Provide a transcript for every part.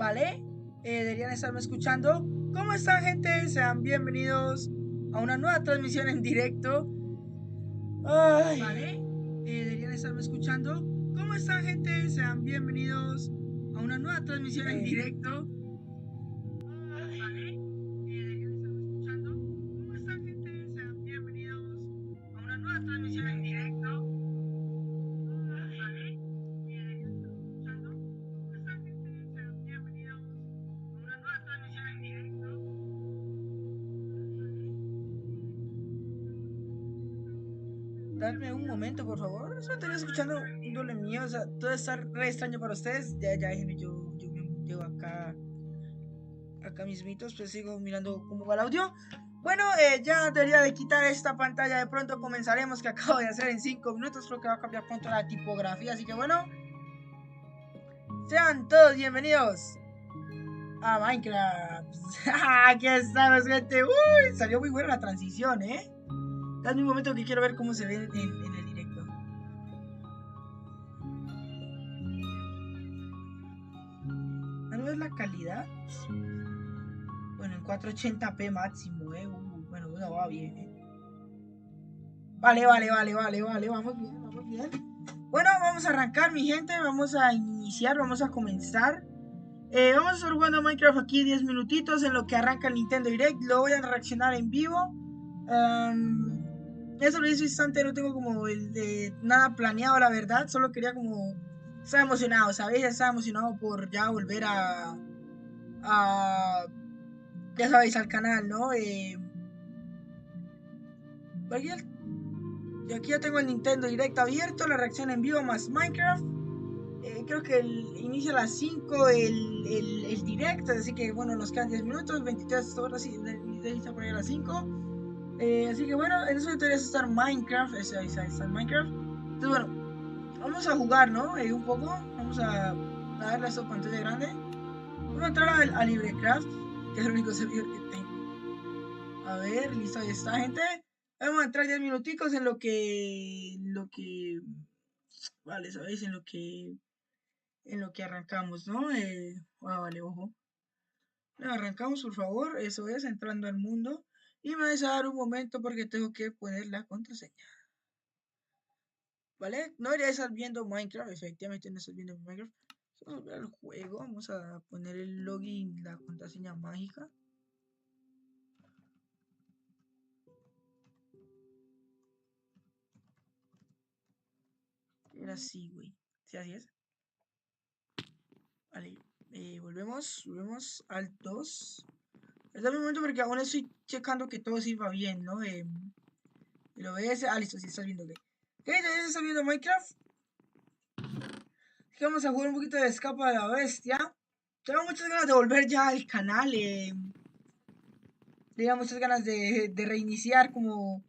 ¿vale? Deberían estarme escuchando. ¿Cómo están, gente? Sean bienvenidos a una nueva transmisión en directo. Ay. ¿Vale? Deberían estarme escuchando. ¿Cómo están, gente? Sean bienvenidos a una nueva transmisión en directo. ¿Vale? Deberían estarme escuchando. ¿Cómo están, gente? Sean bienvenidos a una nueva transmisión en directo. ¿Vale? Deberían estarme escuchando. ¿Cómo están, gente? Sean bienvenidos a una nueva transmisión en directo. Dadme un momento, por favor. Solo estoy escuchando un doble mío. O sea, todo está re extraño para ustedes. Ya déjenme, yo me llevo acá mis mitos, pues sigo mirando cómo va el audio. Bueno, ya debería de quitar esta pantalla. De pronto comenzaremos, que acabo de hacer en 5 minutos. Creo que va a cambiar pronto la tipografía. Así que bueno, sean todos bienvenidos a Minecraft. Aquí estamos, gente. Uy, salió muy buena la transición, ¿eh? Dame un momento que quiero ver cómo se ve en el directo. ¿No es la calidad? Bueno, en 480p máximo, bueno, va bien, Vale, vamos bien, vamos bien. Bueno, vamos a arrancar, mi gente, vamos a iniciar, vamos a comenzar. Vamos a estar jugando Minecraft aquí 10 minutitos en lo que arranca el Nintendo Direct. Lo voy a reaccionar en vivo. Eso lo hice instante, no tengo como nada planeado, la verdad. Solo quería como... Estaba emocionado, ¿sabéis? Estaba emocionado por ya volver a ya sabéis, al canal, ¿no? Aquí ya tengo el Nintendo Direct abierto, la reacción en vivo más Minecraft. Creo que inicia a las 5 el direct, así que bueno, nos quedan 10 minutos, 23 horas y inicia por ahí a las 5. Así que bueno, en eso debería estar Minecraft, ahí está Minecraft. Entonces bueno, vamos a jugar, ¿no? Un poco, vamos a darle a esta pantalla grande. Vamos a entrar a LibreCraft, que es el único servidor que tengo. A ver, listo, ahí está, gente. Vamos a entrar 10 minuticos en lo que, vale, ¿sabéis? En lo que arrancamos, ¿no? Vale, ojo. Arrancamos, por favor, eso es, entrando al mundo. Y me vais a dar un momento porque tengo que poner la contraseña. ¿Vale? No debería estar viendo Minecraft, efectivamente no estoy viendo Minecraft. Vamos a ver el juego, vamos a poner el login, la contraseña mágica. Era así, güey. ¿Sí, así es? Vale, volvemos al 2. Dame un momento porque aún estoy checando que todo sirva bien, ¿no? Lo ves, listo, si estás viendo, ¿ok? ¿Ya estás viendo Minecraft? Vamos a jugar un poquito de Escapa de la Bestia. Tengo muchas ganas de volver ya al canal. Tenía muchas ganas de reiniciar como...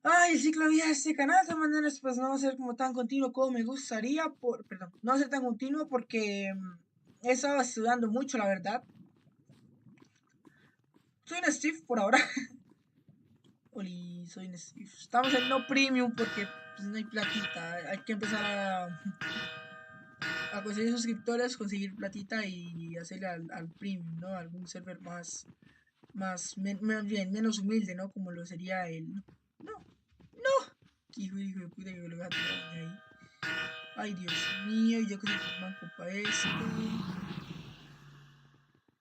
Ay, el ciclo de vida de este canal. De todas maneras, pues no va a ser como tan continuo como me gustaría. Perdón, no va a ser tan continuo porque he estado estudiando mucho, la verdad. Soy un Steve por ahora. Oli, soy un Steve. Estamos en no premium porque pues, no hay platita. Hay que empezar a conseguir suscriptores, conseguir platita y hacerle al premium, ¿no? Algún server menos humilde, ¿no? Como lo sería el... No, no. Hijo de puta que lo voy a tirar ahí. Ay, Dios mío, yo creo que manco para esto.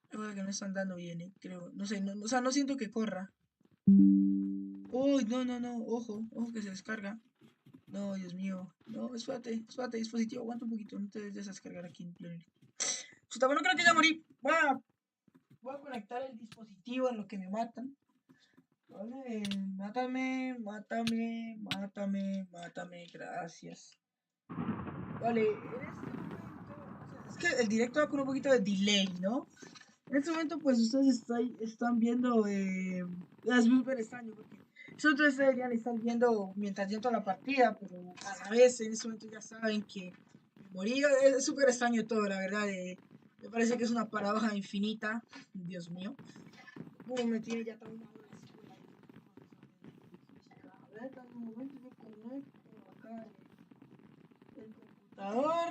Creo que no están dando bien, creo. No sé, o sea, no siento que corra. Uy, no, ojo que se descarga. No, Dios mío. No, espérate, dispositivo, aguanta un poquito, no te des descargar aquí en pleno. Chuta, bueno, creo que ya morí. Voy a conectar el dispositivo en lo que me matan. Vale, mátame, gracias. Vale, en este momento, es que el directo va con un poquito de delay, ¿no? En este momento, pues ustedes están viendo, es súper extraño porque ustedes deberían estar viendo mientras yo entro a la partida, pero a la vez en este momento ya saben que morí. Es súper extraño todo, la verdad. Me parece que es una paradoja infinita, Dios mío. Me tiene ya traumado. A ver, dame un momento, yo conecto acá el computador.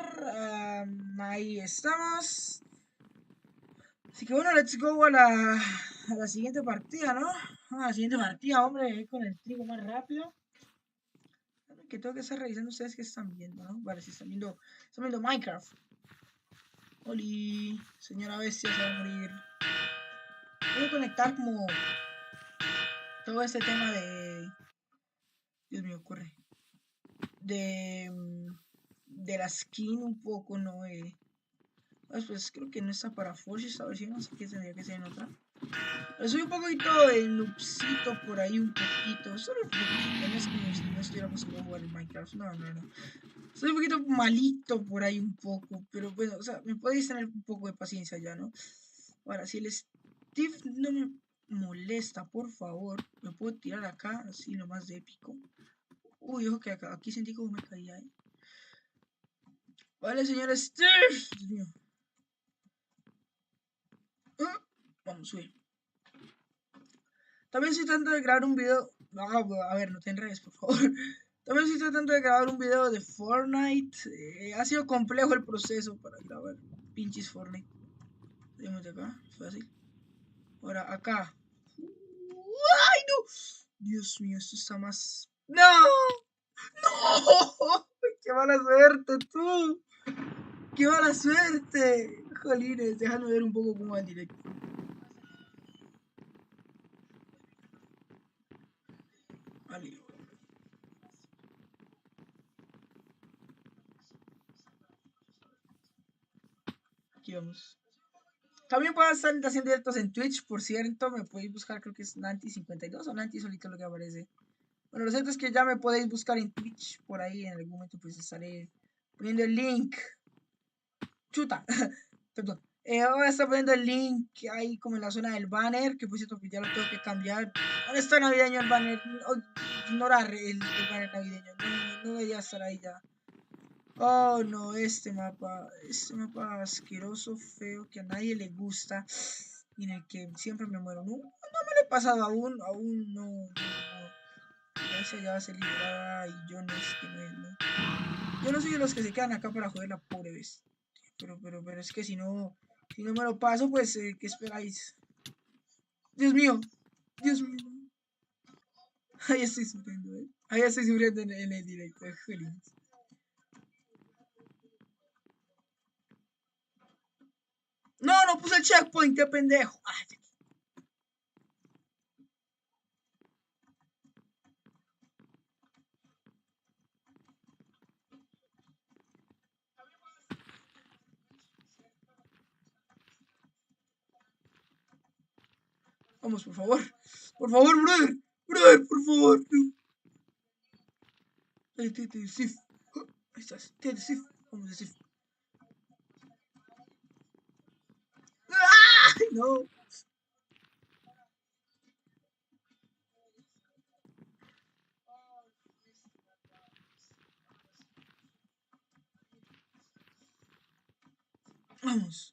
Ahí estamos. Así que bueno, let's go a la siguiente partida, ¿no? A la siguiente partida, hombre, con el trigo más rápido. Que tengo que estar revisando ustedes qué están viendo, ¿no? Vale, si están viendo Minecraft. Oli, señora bestia se va a morir. Voy a conectar como todo este tema de... Dios mío, corre. De... De la skin un poco, ¿no? Pues creo que no está para Forge esta versión, así que tendría que ser en otra. Pero soy un poquito de noobcito por ahí, un poquito. Solo un poquito, no es como si no estuviéramos a jugar en Minecraft. No, no, no. Soy un poquito malito por ahí un poco, pero bueno, o sea, me podéis tener un poco de paciencia ya, ¿no? Ahora, si el Steve no me molesta, por favor, me puedo tirar acá, así lo más de épico. Uy, ojo que acá, aquí sentí como me caía, ¿eh? Vale, señor Steve. Dios mío. Vamos, sube. También estoy tratando de grabar un video. A ver, no te enredes, por favor. También estoy tratando de grabar un video de Fortnite. Ha sido complejo el proceso para grabar pinches Fortnite. Déjame de acá, fácil. Ahora, acá. ¡Ay, no! Dios mío, esto está más. ¡No! ¡No! ¡Qué mala suerte, tú! ¡Qué mala suerte! Jolines, déjame ver un poco cómo va el directo. Vale. Aquí vamos. También puedo estar haciendo directos en Twitch, por cierto. Me podéis buscar, creo que es Nanti52 o Nanti solito lo que aparece. Bueno, lo cierto es que ya me podéis buscar en Twitch. Por ahí en algún momento pues estaré poniendo el link. Chuta, perdón. Ahora está poniendo el link ahí como en la zona del banner, que por cierto pues ya lo tengo que cambiar. Ahora está navideño el banner. Ignorar el banner navideño. No debería estar ahí ya. Oh no, este mapa asqueroso, feo, que a nadie le gusta y en el que siempre me muero. No, no me lo he pasado aún no. Esa ya va a ser liberada y yo no es que no es, ¿no? Yo no soy de los que se quedan acá para joder la pobre bestia. Pero es que si no me lo paso, pues, ¿qué esperáis? Dios mío, Dios mío. Ahí estoy sufriendo, ¿eh? Ahí estoy sufriendo en el directo, jolín. No, no puse el checkpoint, qué pendejo. Ay, vamos, por favor. Por favor, brother. Brother, por favor. Ahí, tío, Sif. Ahí estás. Tío, Sif. Vamos, Sif. ¡Ay, no! Vamos.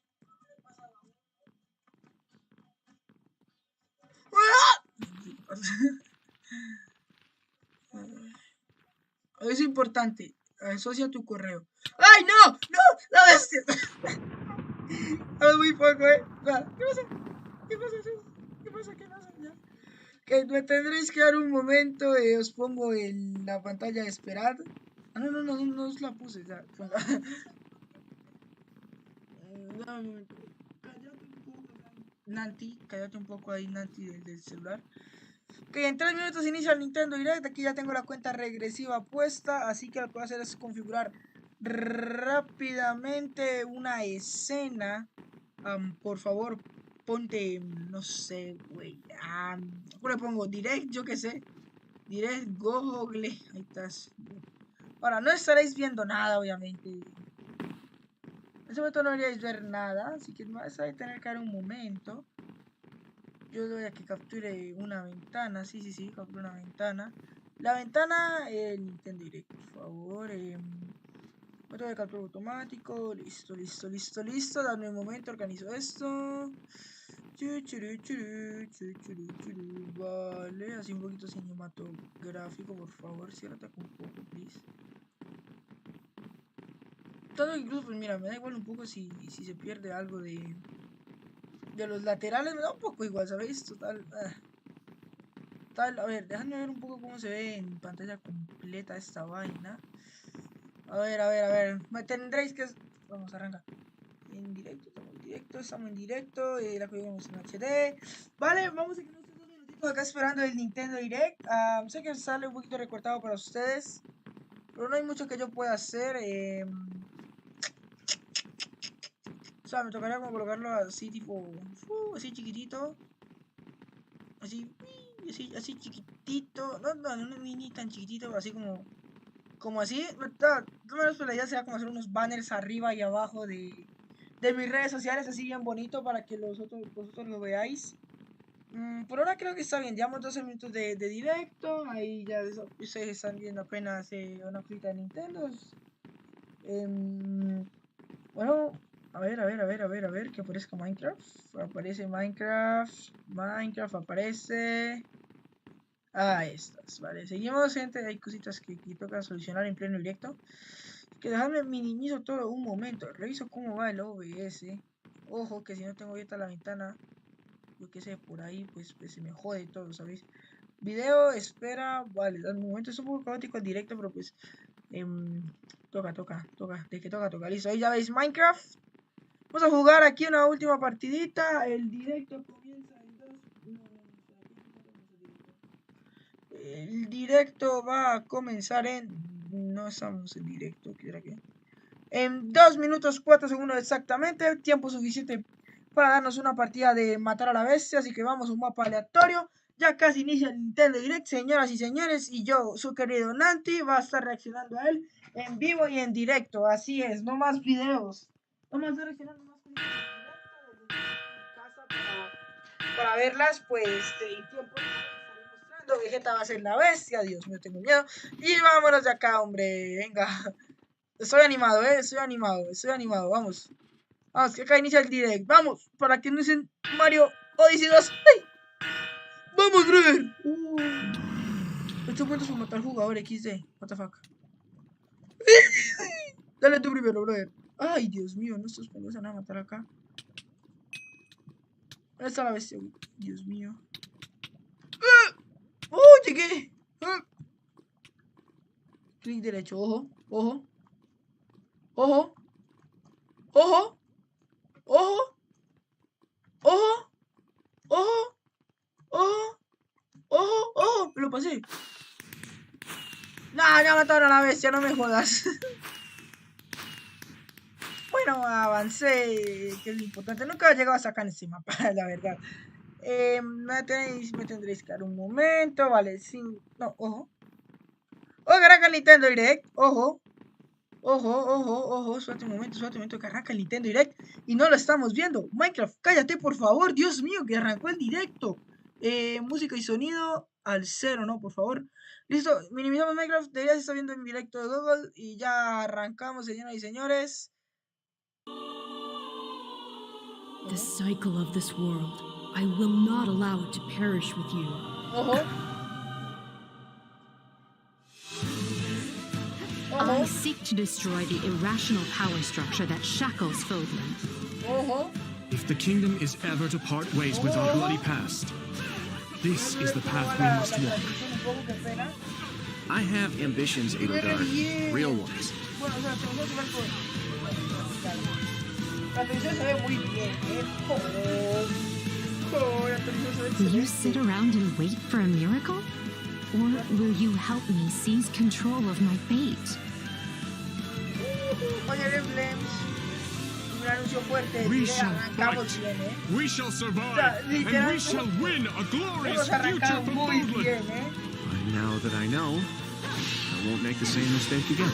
Es importante. Asocia tu correo. ¡Ay, no! ¡No! ¡La bestia! Es muy poco, ¿eh? ¿Qué pasa? ¿Qué pasa? ¿Qué pasa? ¿Qué pasa? Ya. Que me tendréis que dar un momento. Os pongo en la pantalla de esperar. Ah, no os la puse. Ya. Dame un momento. Cállate un poco, Nanti. Cállate un poco ahí, Nanti, del celular. Ok, en 3 minutos inicia el Nintendo Direct. Aquí ya tengo la cuenta regresiva puesta. Así que lo que voy a hacer es configurar rápidamente una escena. Por favor, ponte, no sé, güey. ¿Cómo le pongo? Direct, yo qué sé. Direct Google. Ahí estás. Ahora, no estaréis viendo nada, obviamente. En ese momento no deberíais ver nada. Así que me vais a tener que dar un momento. Yo doy a que capture una ventana. Sí, capture una ventana. La ventana, el Nintendo Direct, por favor. Método de captura automático. Listo. Dame un momento, organizo esto. Vale, así un poquito cinematográfico, por favor. Ciérrate un poco, please. Todo incluso, pues mira, me da igual un poco si se pierde algo de De los laterales me da un poco igual, ¿sabéis? Total. Tal, a ver, déjame ver un poco cómo se ve en pantalla completa esta vaina. A ver, a ver, a ver. Me tendréis que. Vamos, arranca. En directo, estamos en directo. La cogemos en HD. Vale, vamos a quedar estos 2 minutitos acá esperando el Nintendo Direct. Sé que sale un poquito recortado para ustedes, pero no hay mucho que yo pueda hacer. O sea, me tocaría como colocarlo así, tipo. Así chiquitito. Así. Así chiquitito. No, ni tan chiquitito, pero así como así. Pero la idea será como hacer unos banners arriba y abajo de mis redes sociales, así bien bonito para que vosotros lo veáis. Por ahora creo que está bien. Llevamos 12 minutos de directo. Ahí ya ustedes están viendo apenas una cosita de Nintendo. Bueno, a ver, que aparezca Minecraft. Aparece Minecraft aparece. Estas, vale. Seguimos, gente. Hay cositas que toca solucionar en pleno directo. Que dejadme minimizo todo un momento. Reviso cómo va el OBS. Ojo, que si no tengo abierta la ventana, yo qué sé, por ahí, pues se me jode todo, ¿sabéis? Video, espera, vale, al momento es un poco caótico el directo, pero pues toca, de que toca, listo, ahí ya veis Minecraft. Vamos a jugar aquí una última partidita. El directo comienza en 2. El directo va a comenzar en. No estamos en directo, ¿qué era qué? En 2 minutos 4 segundos exactamente. Tiempo suficiente para darnos una partida de matar a la bestia. Así que vamos a un mapa aleatorio. Ya casi inicia el Nintendo Direct, señoras y señores. Y yo, su querido Nanti, va a estar reaccionando a él en vivo y en directo. Así es, no más videos. Vamos a estar reaccionando más cosas en directo desde mi casa para verlas, pues, en tiempo. Vegeta va a ser la bestia, Dios mío, tengo miedo. Y vámonos de acá, hombre, venga. Estoy animado, estoy animado, vamos. Vamos, que acá inicia el direct, vamos, para que no dicen Mario Odyssey 2. ¡Ay! ¡Vamos, brother! 8 puntos por matar jugador XD, what the fuck. Dale tú primero, brother. Ay, Dios mío, no estos pendejos van a matar acá. ¿Dónde está la bestia? Dios mío. ¡Oh, llegué! Clic derecho, ojo, ojo. Ojo. Ojo. Ojo. Ojo. Ojo. Ojo. Ojo. Ojo. Me lo pasé. Nah, ya mataron a la bestia, no me jodas. Bueno, avancé, que es lo importante. Nunca he llegado a sacar ese mapa, la verdad. Me tendréis que dar un momento, vale, sin. No, ojo. Ojo, que arranca el Nintendo Direct, ojo. Ojo, suerte un momento, que arranca el Nintendo Direct y no lo estamos viendo. Minecraft, cállate por favor, Dios mío, que arrancó el directo. Música y sonido al 0, ¿no? Por favor. Listo, minimizamos Minecraft, deberías estar viendo en directo de Google y ya arrancamos, señoras y señores. The cycle of this world, I will not allow it to perish with you. Ojo. I seek to destroy the irrational power structure that shackles Fodlan. If the kingdom is ever to part ways with our bloody past, this is the path we must walk. I have ambitions, Edelgard. Real ones. Will you sit around and wait for a miracle? Or will you help me seize control of my fate? We shall fight. We shall survive. And we shall win a glorious future for Fodlan. Now that I know, I won't make the same mistake again.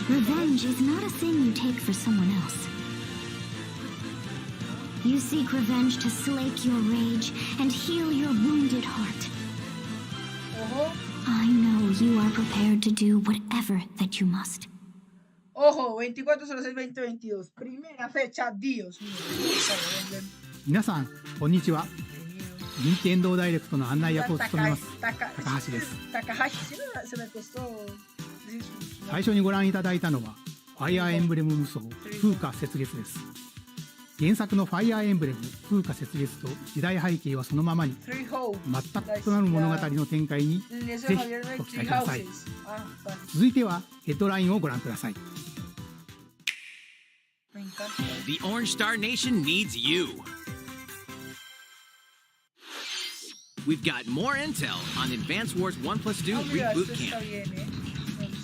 Revenge is not a thing you take for someone else. You seek revenge to slake your rage and heal your wounded heart. I know you are prepared to do whatever that you must. Ojo, 24/06/2022. Primera fecha, Dios mío. 皆さん、こんにちは。任天堂ダイレクトの案内役を務めます。高橋です。Takahashi, se me costó 最初にご覧いただいたのはファイアーエンブレム無双風化雪月です。原作のファイアーエンブレム風化雪月と時代背景はそのままに、全く異なる物語の展開にぜひご期待ください。続いてはヘッドラインをご覧ください。 The Orange Star Nation needs you. We've got more intel on Advance Wars 1+2 Reboot Camp.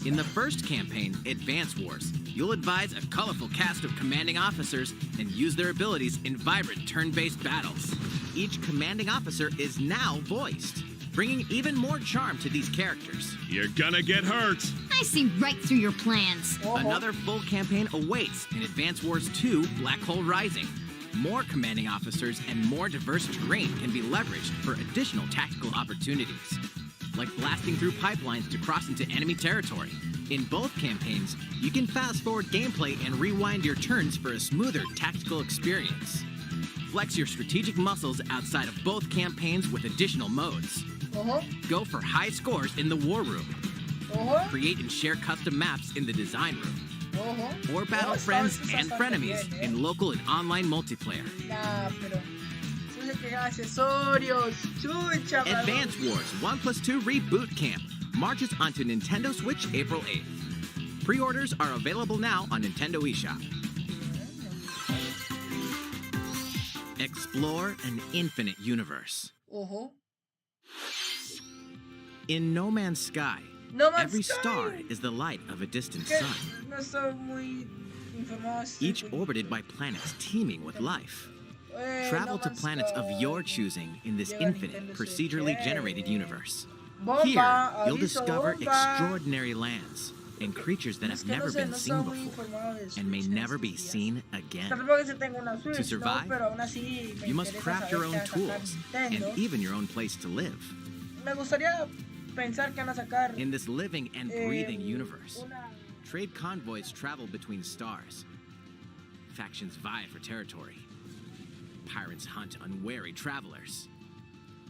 In the first campaign, Advance Wars, you'll advise a colorful cast of commanding officers and use their abilities in vibrant turn-based battles. Each commanding officer is now voiced, bringing even more charm to these characters. You're gonna get hurt. I see right through your plans. Another full campaign awaits in Advance Wars 2 Black Hole Rising. More commanding officers and more diverse terrain can be leveraged for additional tactical opportunities, like blasting through pipelines to cross into enemy territory. In both campaigns, you can fast-forward gameplay and rewind your turns for a smoother tactical experience. Flex your strategic muscles outside of both campaigns with additional modes. Go for high scores in the War Room. Create and share custom maps in the Design Room. Or battle friends and frenemies in local and online multiplayer. Advance Wars 1+2 Reboot Camp marches onto Nintendo Switch April 8th. Pre-orders are available now on Nintendo eShop. Explore an infinite universe. In No Man's Sky, every star is the light of a distant sun, each orbited by planets teeming with life. Travel to planets of your choosing in this infinite, procedurally generated universe. Here, you'll discover extraordinary lands and creatures that have never been seen before and may never be seen again. To survive, you must craft your own tools and even your own place to live. In this living and breathing universe, trade convoys travel between stars. Factions vie for territory. Pirates hunt unwary travelers.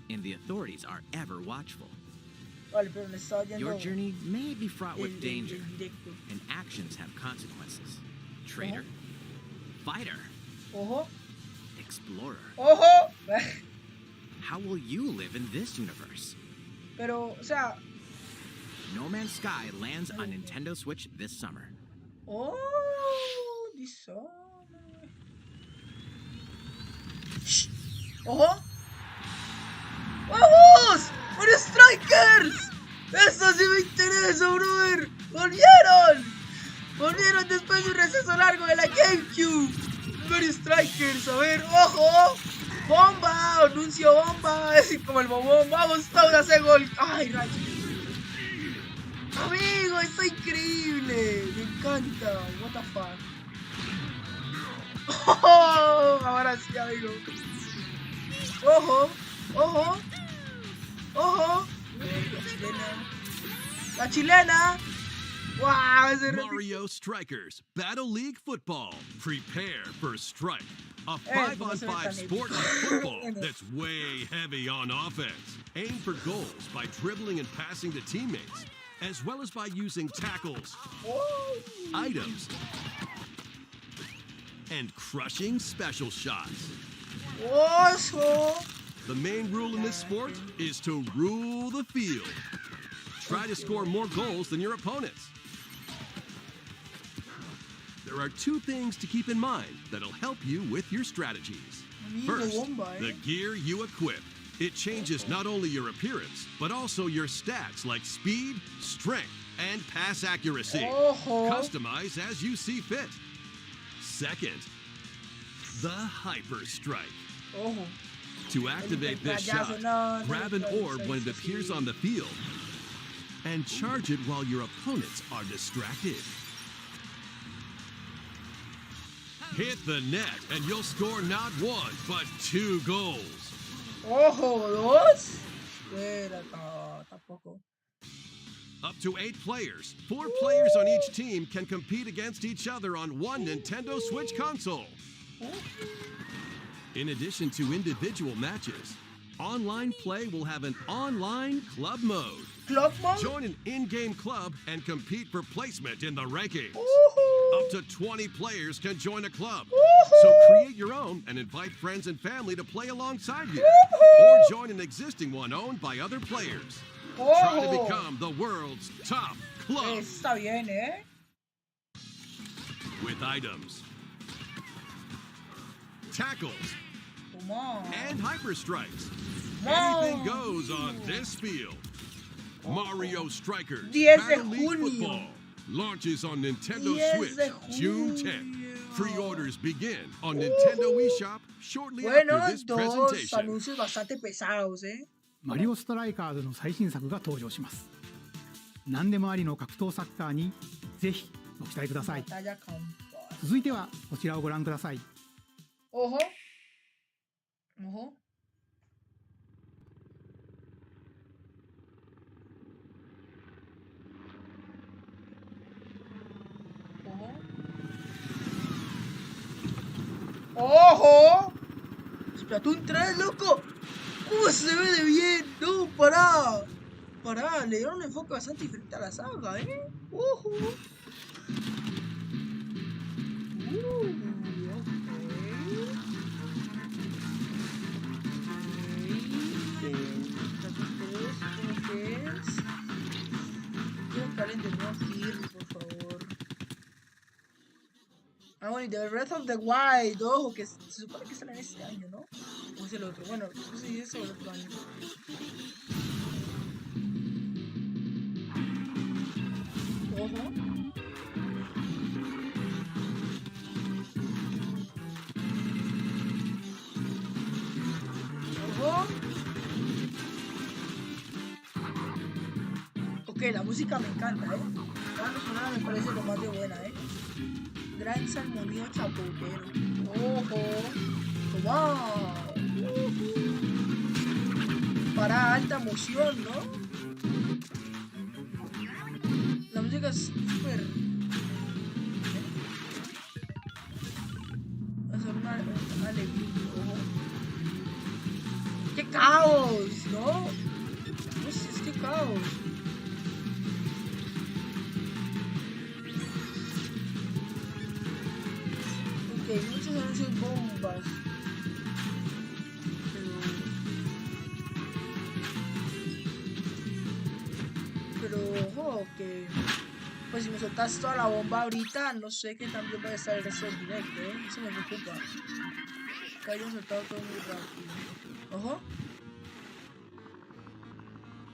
And the authorities are ever watchful. Your journey may be fraught with danger, and actions have consequences. Traitor, fighter, explorer. How will you live in this universe? No Man's Sky lands on Nintendo Switch this summer. This summer. ¡Vamos! ¡Por Strikers! ¡Eso sí me interesa, brother! ¡Volvieron! ¡Volvieron después de un receso largo de la GameCube! ¡Por Strikers! A ver, ¡ojo! ¡Bomba! ¡Anuncio bomba! Es como el bobón. ¡Vamos todos a hacer gol! ¡Ay, rayos! ¡Amigo! ¡Está increíble! ¡Me encanta! ¡What the fuck! ¡Oh! Ahora sí, amigo. ¡Ojo! ¡Ojo! ¡Ojo! ¡La chilena! ¡Wow! Mario Strikers Battle League Football. Prepare for Strike. A 5-on-5 sport like football that's way heavy on offense. Aim for goals by dribbling and passing to teammates, as well as by using tackles, items, and crushing special shots. The main rule in this sport is to rule the field. Try to score more goals than your opponents. There are two things to keep in mind that'll help you with your strategies. First, the gear you equip. It changes not only your appearance, but also your stats like speed, strength, and pass accuracy. Customize as you see fit. Second, the Hyper Strike. To activate this shot, grab an orb when it appears on the field and charge it while your opponents are distracted. Hit the net and you'll score not one, but 2 goals. ¡Ojo! ¿2? Tampoco. Up to 8 players. 4 players on each team can compete against each other on one Nintendo Switch console. In addition to individual matches, online play will have an online club mode. Club mode? Join an in-game club and compete for placement in the rankings. Woohoo! Up to 20 players can join a club. Woohoo! So create your own and invite friends and family to play alongside you. Woohoo! Or join an existing one owned by other players. Try to become the world's top club. Está bien, ¿eh? With items, tackles, Come on. and hyper strikes. Wow. Anything goes on this field. Mario Strikers 10 de Battle League junio. Football launches on Nintendo 10 Switch de June junio. 10th. Pre-orders begin on Nintendo eShop shortly Bueno, after this dos presentation. anuncios bastante pesados, ¿eh? マリオストライカーズの最新作が登場します。何でもありの格闘サッカーにぜひご期待ください。 Batalla campal. 続いてはこちらをご覧ください。 Ojo. Ojo. Ojo. Splatoon 3, loco. ¿Cómo se ve de bien? No, pará. Pará, le dieron un enfoque bastante diferente a la saga, ¿eh? Ojo. Quiero que hablen de nuevo Kirby, por favor. Ah, bueno, y de Breath of the Wild, ojo, que se supone que sale en este año, ¿no? O es el otro. Bueno, no sé si es el otro año. Ojo. Ojo. Ok, la música me encanta, ¿eh? La banda sonora me parece lo más de buena, ¿eh? Gran salmonio chapotero. Ojo. Wow. Para alta emoción, ¿no? La música es súper... Va a ser una alegría. Ojo. ¡Qué caos! ¿No? No sé, es que caos. Ok, muchos anuncios bombas. Pero ojo, que pues si me soltas toda la bomba ahorita, no sé qué también va a estar el resto del directo, ¿eh? Eso me preocupa. Que hayan soltado todo muy rápido. Ojo.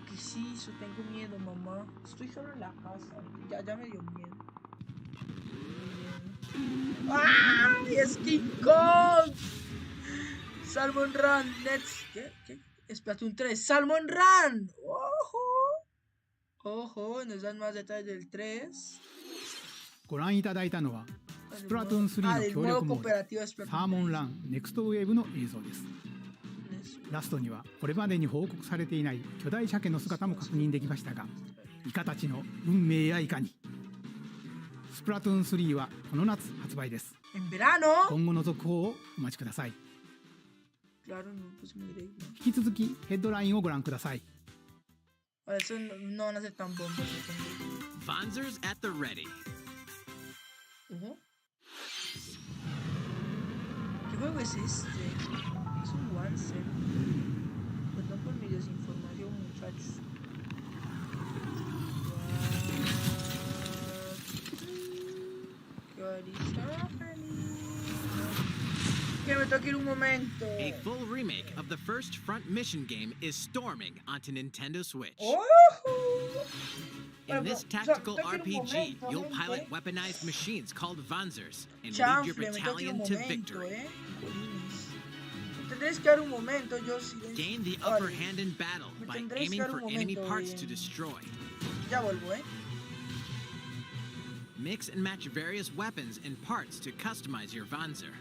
¿Qué es eso? Tengo miedo, mamá. Estoy solo en la casa. Ya me dio miedo. ¡Ay! ¡Es King Kong! Salmon Run. ¿Qué? Splatoon 3. Salmon Run. ¡Ojo! Ojo, nos dan más detalles del 3. ご覧いただいたのはスプラトゥーン3の協力モードサーモンランネクストウェーブの映像です。ラストにはこれまでに報告されていない巨大鮭の姿も確認できましたが、イカたちの運命やいかに。スプラトゥーン3はこの夏発売です。今後の続報をお待ちください。引き続きヘッドラインをご覧ください。Eso no van a ser tan bombas. Vanzers at the ready. ¿Qué juego es este? Es un Wanzer. Perdón por mi desinformación, muchachos. Que me toque ir un momento. A full remake of the first Front Mission game is storming onto Nintendo Switch. In this tactical RPG, you'll pilot weaponized machines called Vanzers and lead your battalion to victory. Gain the upper hand in battle by aiming for enemy parts to destroy. Ya vuelvo, ¿eh? Mix and match various weapons and parts to customize your Vanzer.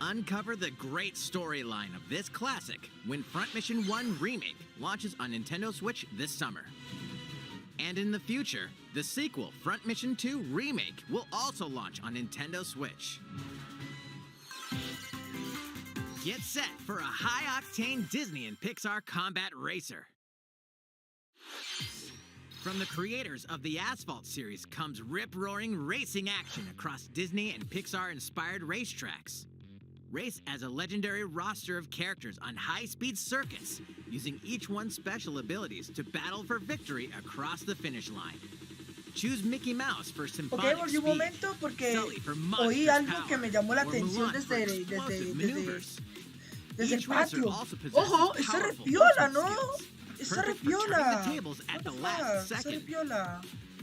Uncover the great storyline of this classic when Front Mission 1 Remake launches on Nintendo Switch this summer. And in the future, the sequel, Front Mission 2 Remake, will also launch on Nintendo Switch. Get set for a high-octane Disney and Pixar combat racer. From the creators of the Asphalt series comes rip-roaring racing action across Disney and Pixar-inspired racetracks. Race as a legendary roster of characters on high-speed circuits, using each one's special abilities to battle for victory across the finish line. Choose Mickey Mouse for symphonic volví un speed, momento porque Sully for oí monstrous algo power, que me llamó la or atención Mulan for explosive maneuvers. desde el Each racer patio. also possesses Ojo, está re powerful piola, motion ¿no? skills, Está re perfect for turning piola. the tables at the What last fuck? Está re second. piola.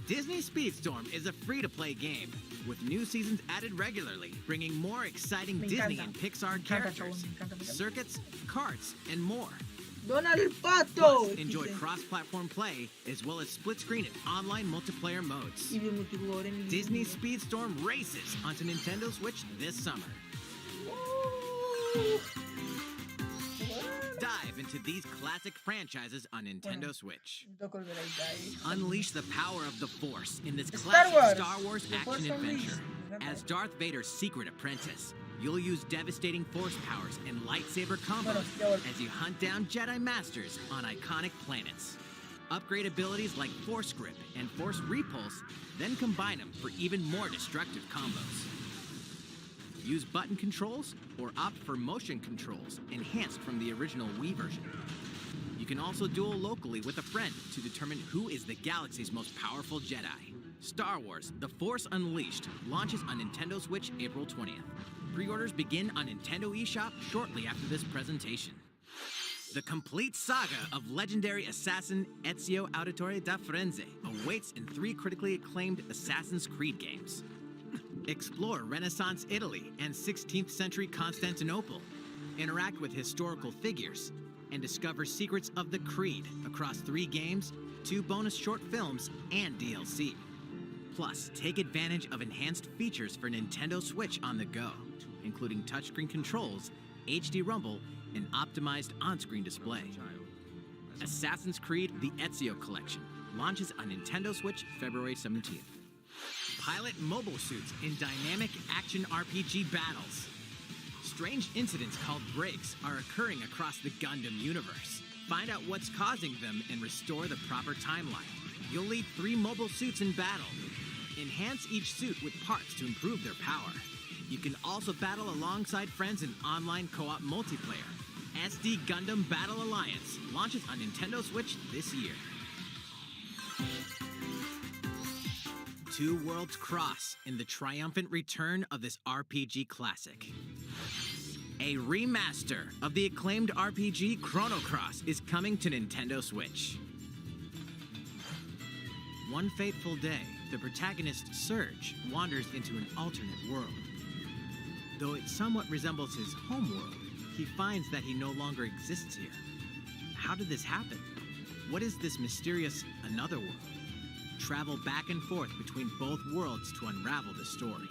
Disney Speedstorm is a free-to-play game with new seasons added regularly, bringing more exciting Me Disney encanta. and Pixar Me encanta, characters, chabón, me encanta, me encanta. circuits, karts, and more. Donald el Pato. Plus, enjoy Dice. cross-platform play as well as split-screen and online multiplayer modes. Y de multijugador en Disney línea. Speedstorm races onto Nintendo Switch this summer. Dive into these classic franchises on Nintendo Switch. Toco el veladita ahí. Unleash the power of the Force in this Star classic Wars. Star Wars The Force action Unleashed. adventure. Me encanta. As Darth Vader's secret apprentice, you'll use devastating Force powers and lightsaber combos Bueno, ya volví. as you hunt down Jedi Masters on iconic planets. Upgrade abilities like Force Grip and Force Repulse, then combine them for even more destructive combos. Use button controls or opt for motion controls enhanced from the original Wii version. You can also duel locally with a friend to determine who is the galaxy's most powerful Jedi. Star Wars: The Force Unleashed launches on Nintendo Switch April 20th. Pre-orders begin on Nintendo eShop shortly after this presentation. The complete saga of legendary assassin Ezio Auditore da Firenze awaits in 3 critically acclaimed Assassin's Creed games. Explore Renaissance Italy and 16th century Constantinople. Interact with historical figures and discover secrets of the Creed across 3 games, 2 bonus short films, and DLC. Plus, take advantage of enhanced features for Nintendo Switch on the go, including touchscreen controls, HD Rumble, and optimized on-screen display. Assassin's Creed: The Ezio Collection launches on Nintendo Switch February 17th. Pilot mobile suits in dynamic action RPG battles. Strange incidents called breaks are occurring across the Gundam universe. Find out what's causing them and restore the proper timeline. You'll lead 3 mobile suits in battle. Enhance each suit with parts to improve their power. You can also battle alongside friends in online co-op multiplayer. SD Gundam Battle Alliance launches on Nintendo Switch this year. Two worlds cross in the triumphant return of this RPG classic. A remaster of the acclaimed RPG Chrono Cross is coming to Nintendo Switch. One fateful day, the protagonist Surge wanders into an alternate world. Though it somewhat resembles his home world, he finds that he no longer exists here. How did this happen? What is this mysterious another world? Travel back and forth between both worlds to unravel the story.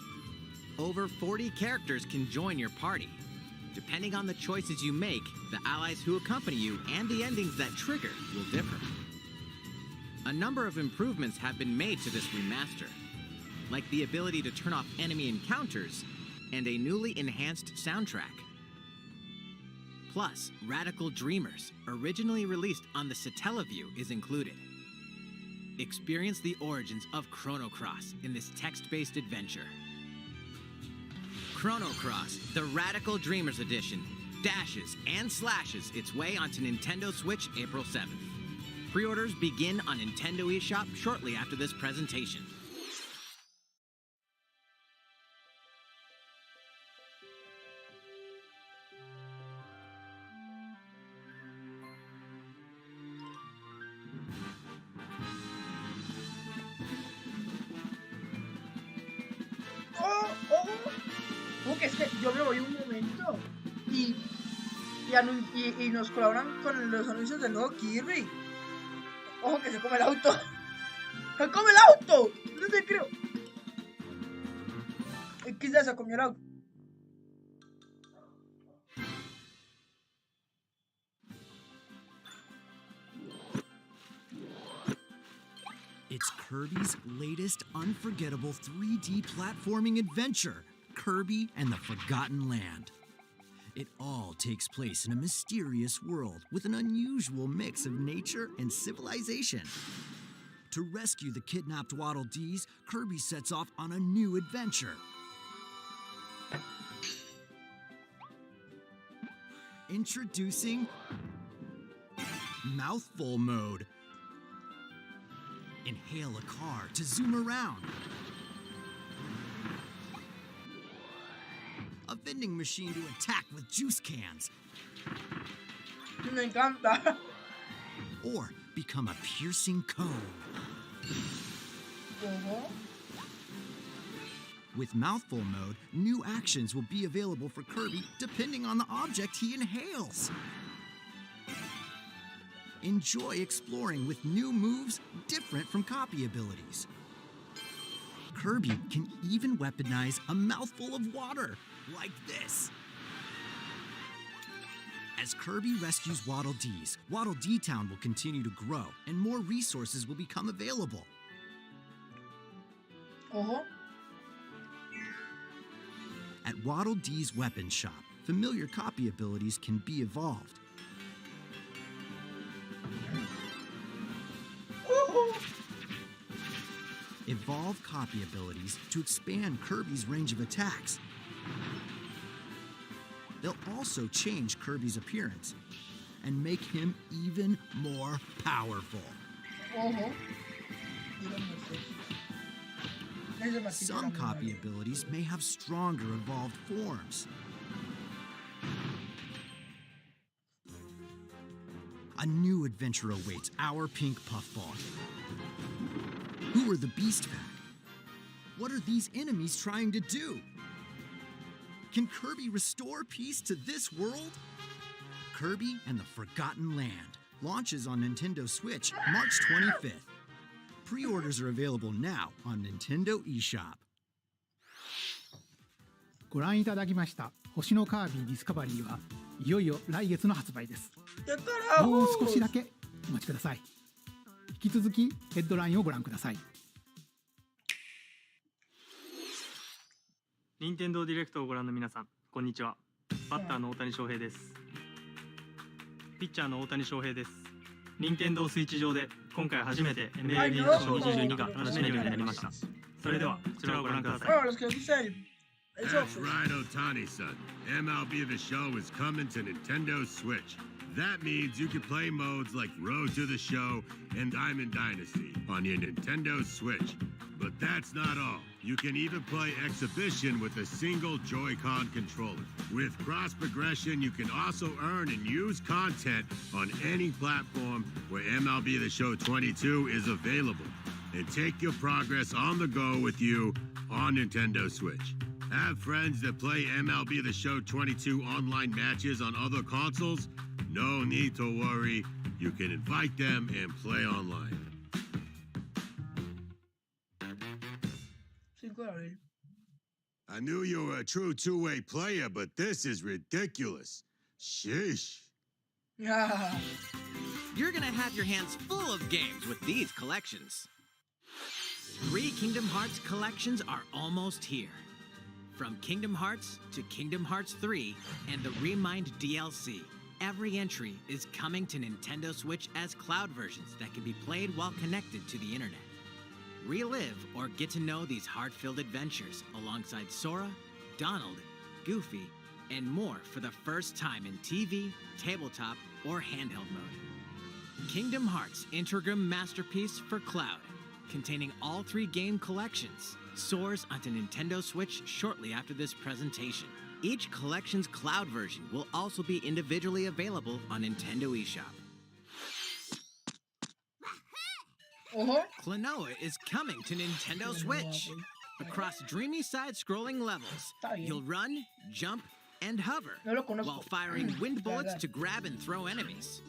Over 40 characters can join your party. Depending on the choices you make, the allies who accompany you and the endings that trigger will differ. A number of improvements have been made to this remaster, like the ability to turn off enemy encounters and a newly enhanced soundtrack. Plus, Radical Dreamers, originally released on the Satellaview, is included. Experience the origins of Chrono Cross in this text-based adventure. Chrono Cross, the Radical Dreamers Edition, dashes and slashes its way onto Nintendo Switch April 7th. Pre-orders begin on Nintendo eShop shortly after this presentation. Porque es que yo me voy un momento y nos colaboran con los anuncios del nuevo Kirby. Ojo que se come el auto. ¡Se come el auto! No te creo. Quizás se comió el auto. It's Kirby's latest unforgettable 3D platforming adventure, Kirby and the Forgotten Land. It all takes place in a mysterious world with an unusual mix of nature and civilization. To rescue the kidnapped Waddle Dees, Kirby sets off on a new adventure. Introducing Mouthful Mode. Inhale a car to zoom around. A vending machine to attack with juice cans. Me encanta. Or become a piercing cone. With Mouthful Mode, new actions will be available for Kirby depending on the object he inhales. Enjoy exploring with new moves different from copy abilities. Kirby can even weaponize a mouthful of water, like this. As Kirby rescues Waddle Dees, Waddle Dee Town will continue to grow and more resources will become available. At Waddle Dee's weapon shop, familiar copy abilities can be evolved. Evolve copy abilities to expand Kirby's range of attacks. They'll also change Kirby's appearance and make him even more powerful. Some copy abilities may have stronger evolved forms. A new adventure awaits our pink puffball. Who are the Beast Pack? What are these enemies trying to do? Can Kirby restore peace to this world? Kirby and the Forgotten Land launches on Nintendo Switch March 25th. Pre-orders are available now on Nintendo eShop. ご覧いただきました星のカービィディスカバリーはいよいよ来月の発売です。もう少しだけお待ちください。引き続きヘッドラインをご覧ください。任天堂ディレクトをご覧の皆さん、こんにちは。バッターの大谷翔平です。ピッチャーの大谷翔平です。任天堂スイッチ上で今回初めて MLB ショー22が楽しめるようになりました。それではこちらをご覧ください。That's right, Otani-san. MLB The Show is coming to Nintendo Switch. That means you can play modes like Road to the Show and Diamond Dynasty on your Nintendo Switch. But that's not all. You can even play Exhibition with a single Joy-Con controller. With cross progression, you can also earn and use content on any platform where MLB The Show 22 is available. And take your progress on the go with you on Nintendo Switch. Have friends that play MLB The Show 22 online matches on other consoles? No need to worry. You can invite them and play online. I knew you were a true two-way player, but this is ridiculous. Sheesh. You're gonna have your hands full of games with these collections. 3 Kingdom Hearts collections are almost here. From Kingdom Hearts to Kingdom Hearts 3 and the Remind DLC, every entry is coming to Nintendo Switch as cloud versions that can be played while connected to the internet. Relive or get to know these heart-filled adventures alongside Sora, Donald, Goofy, and more for the first time in TV, tabletop, or handheld mode. Kingdom Hearts Integrum Masterpiece for Cloud, containing all 3 game collections, soars onto Nintendo Switch shortly after this presentation. Each collection's cloud version will also be individually available on Nintendo eShop. Klonoa is coming to Nintendo Switch. Across dreamy side-scrolling levels, you'll run, jump, and hover while firing wind bullets to grab and throw enemies.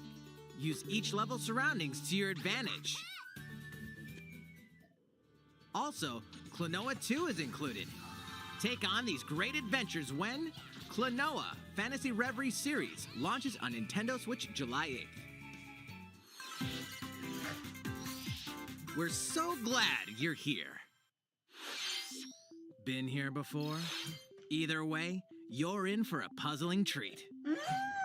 Use each level's surroundings to your advantage. Also, Klonoa 2 is included. Take on these great adventures when Klonoa Fantasy Reverie Series launches on Nintendo Switch July 8th. We're so glad you're here. Been here before? Either way, you're in for a puzzling treat.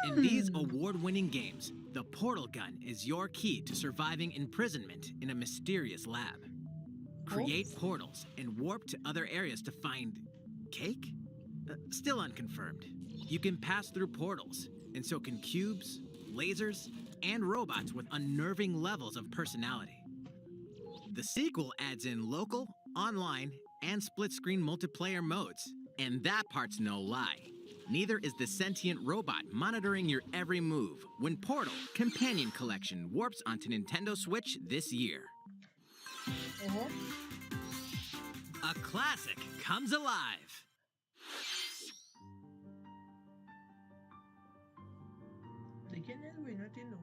In these award-winning games, the portal gun is your key to surviving imprisonment in a mysterious lab. Create portals and warp to other areas to find cake? Still unconfirmed. You can pass through portals, and so can cubes, lasers, and robots with unnerving levels of personality. The sequel adds in local, online, and split-screen multiplayer modes, and that part's no lie. Neither is the sentient robot monitoring your every move when Portal Companion Collection warps onto Nintendo Switch this year. A classic comes alive. ¿De quién es, güey? No entiendo.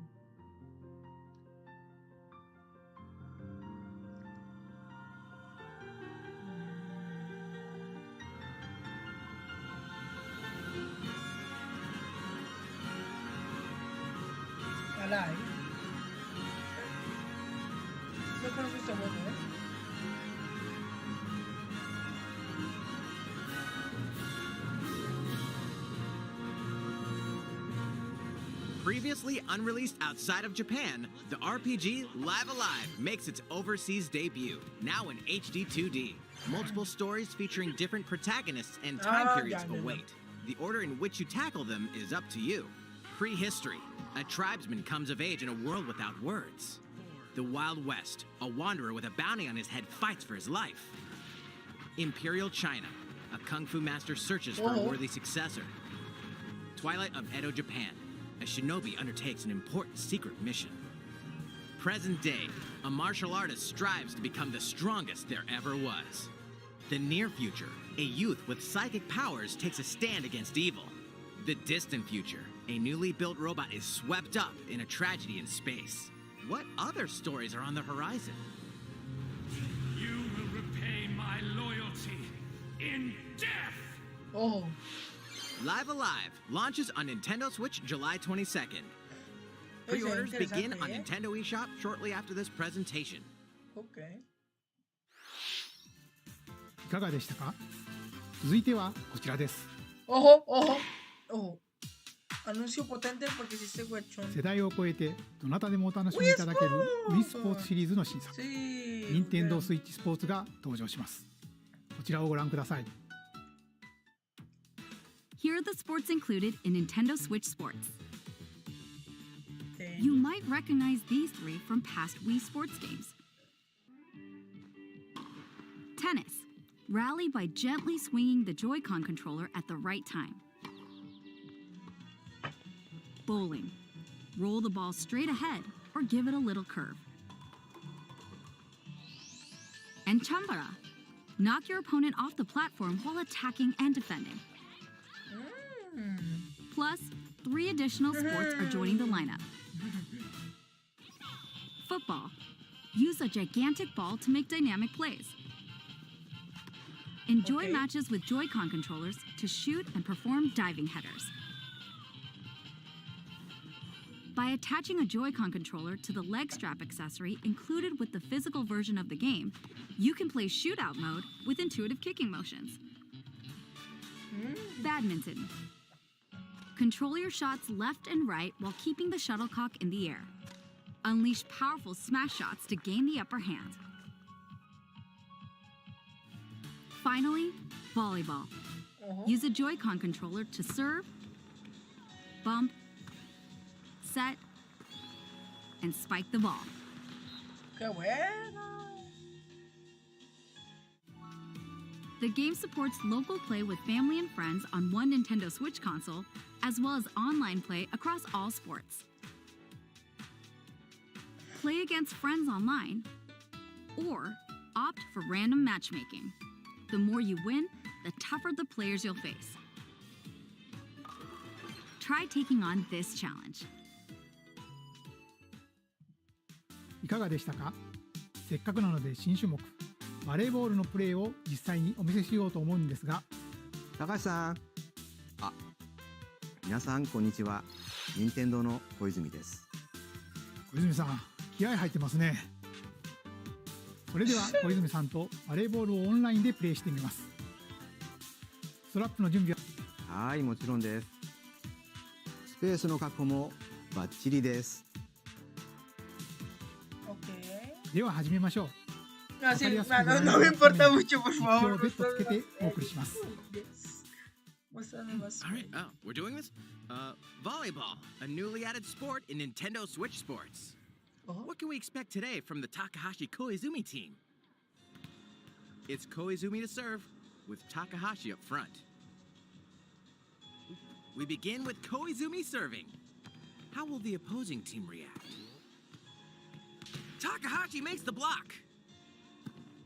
Alive. No conozco esta voz, Previously unreleased outside of Japan, the RPG Live Alive makes its overseas debut, now in HD 2D. Multiple stories featuring different protagonists and time periods await. The order in which you tackle them is up to you. Prehistory. A tribesman comes of age in a world without words. The Wild West. A wanderer with a bounty on his head fights for his life. Imperial China. A kung fu master searches for a worthy successor. Twilight of Edo, Japan. A shinobi undertakes an important secret mission. Present day. A martial artist strives to become the strongest there ever was. The near future. A youth with psychic powers takes a stand against evil. The distant future. A newly built robot is swept up in a tragedy in space. What other stories are on the horizon? You will repay my loyalty in death! Live Alive launches on Nintendo Switch July 22nd. Pre-orders begin on Nintendo eShop shortly after this presentation. Okay. いかがでしたか？続いてはこちらです。Anuncio potente porque si se guachón. 世代を超えてどなたでもお楽しみいただける Wii スポーツシリーズの新作、Nintendo Switch スポーツが登場します。こちらをご覧ください。Here are the sports included in Nintendo Switch Sports. You might recognize these three from past Wii Sports games. Tennis. Rally by gently swinging the Joy-Con controller at the right time. Bowling. Roll the ball straight ahead or give it a little curve. And Chambara. Knock your opponent off the platform while attacking and defending. Plus, 3 additional sports are joining the lineup. Football. Use a gigantic ball to make dynamic plays. Enjoy matches with Joy-Con controllers to shoot and perform diving headers. By attaching a Joy-Con controller to the leg strap accessory included with the physical version of the game, you can play shootout mode with intuitive kicking motions. Badminton. Control your shots left and right while keeping the shuttlecock in the air. Unleash powerful smash shots to gain the upper hand. Finally, volleyball. Use a Joy-Con controller to serve, bump, set, and spike the ball. ¡Qué bueno! The game supports local play with family and friends on one Nintendo Switch console, as well as online play across all sports. Play against friends online, or opt for random matchmaking. The more you win, the tougher the players you'll face. Try taking on this challenge. いかがでしたか？せっかくなので新種目バレーボールのプレーを実際にお見せしようと思うんですが、高橋さん、皆さんこんにちは。任天堂の小泉です。小泉さん、気合入ってますね。それでは小泉さんとバレーボールをオンラインでプレーしてみます。ストラップの準備は？はい、もちろんです。スペースの確保もバッチリです。では始めましょう。 No, sí, no me importa mucho, por favor. All right, we're doing this? Volleyball, a newly added sport in Nintendo Switch Sports. What can we expect today from the Takahashi Koizumi team? It's Koizumi to serve, with Takahashi up front. We begin with Koizumi serving. How will the opposing team react? Takahashi makes the block.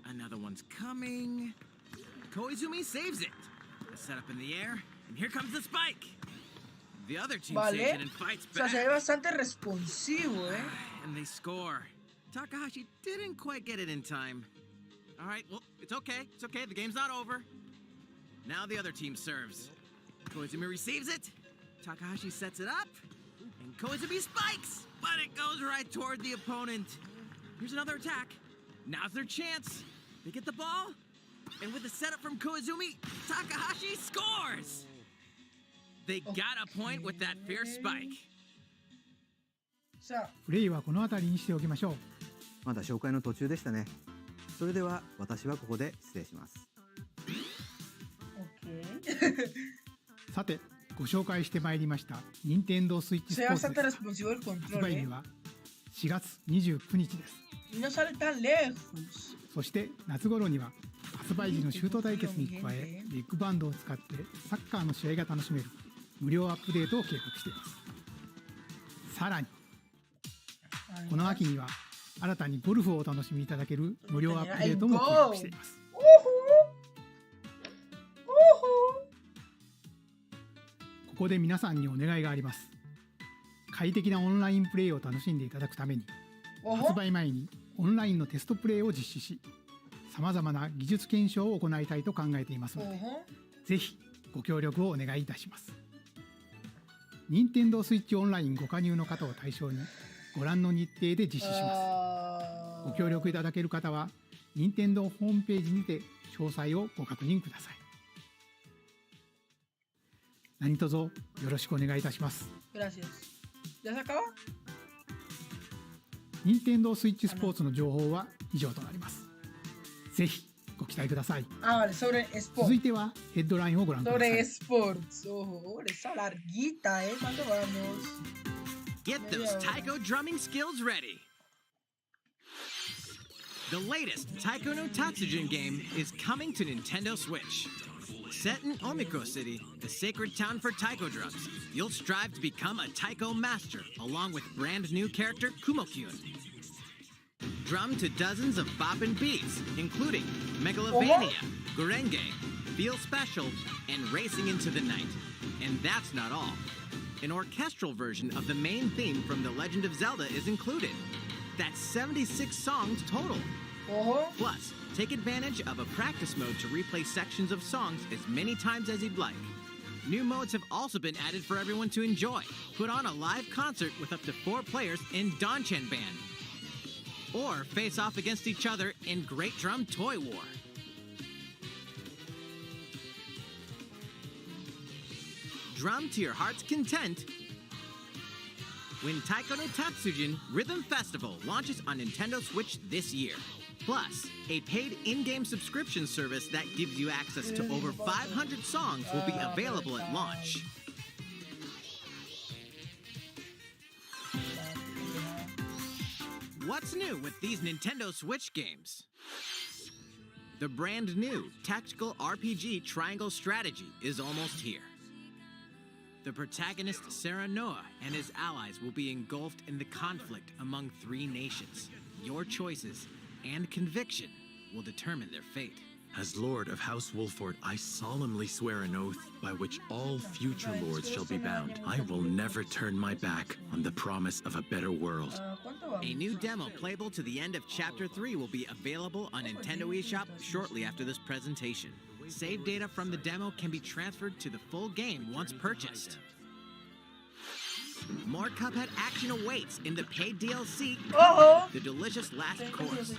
Another one's coming. Koizumi saves it. The setup in the air, and here comes the spike. The other team saves it and fights back. O sea, se ve bastante responsivo, eh. And they score. Takahashi didn't quite get it in time. All right, well, it's okay. It's okay. The game's not over. Now the other team serves. Koizumi receives it. Takahashi sets it up. And Koizumi spikes, but it goes right toward the opponent. Here's another attack. Now's their chance. They get the ball. And with the setup from Koizumi, Takahashi scores! They got a point with that fierce spike. プレイはこの辺りにしておきましょう。まだ紹介の途中でしたね。それでは私はここで失礼します。さて、ご紹介してまいりました任天堂スイッチスポーツです。発売日は4月29日です。そして夏頃には発売時のシュート対決に加え、ビッグバンドを使ってサッカーの試合が楽しめる無料アップデートを計画しています。さらにこの秋には新たにゴルフをお楽しみいただける無料アップデートも計画しています。ここで皆さんにお願いがあります。快適なオンラインプレイを楽しんでいただくために、発売前にオンラインのテストプレイを実施し、さまざまな技術検証を行いたいと考えていますので、ぜひご協力をお願いいたします。任天堂スイッチオンラインご加入の方を対象にご覧の日程で実施します。ご協力いただける方は任天堂ホームページにて詳細をご確認ください。何卒よろしくお願いいたします。任天堂スイッチスポーツの情報は以上となります。ぜひご期待ください。続いてはヘッドラインをご覧ください。Get those taiko drumming skills ready. The latest Taiko no Tatsujin game is coming to Nintendo Switch. Set in Omiko City, the sacred town for taiko drums, you'll strive to become a taiko master along with brand new character Kumo-kyun. Drum to dozens of boppin' beats, including Megalovania, Gurenge, Feel Special, and Racing into the Night. And that's not all. An orchestral version of the main theme from The Legend of Zelda is included. That's 76 songs total. Plus, take advantage of a practice mode to replay sections of songs as many times as you'd like. New modes have also been added for everyone to enjoy. Put on a live concert with up to 4 players in Donchan Band. Or face off against each other in Great Drum Toy War. Drum to your heart's content when Taiko no Tatsujin Rhythm Festival launches on Nintendo Switch this year. Plus, a paid in-game subscription service that gives you access to over 500 songs will be available at launch. What's new with these Nintendo Switch games? The brand new tactical RPG Triangle Strategy is almost here. The protagonist Serenoa and his allies will be engulfed in the conflict among 3 nations. Your choices and conviction will determine their fate. As Lord of House Wolford, I solemnly swear an oath by which all future lords shall be bound. I will never turn my back on the promise of a better world. A new demo playable to the end of Chapter 3 will be available on Nintendo eShop shortly after this presentation. Save data from the demo can be transferred to the full game once purchased. More Cuphead action awaits in the paid DLC, Oh! The Delicious Last Course.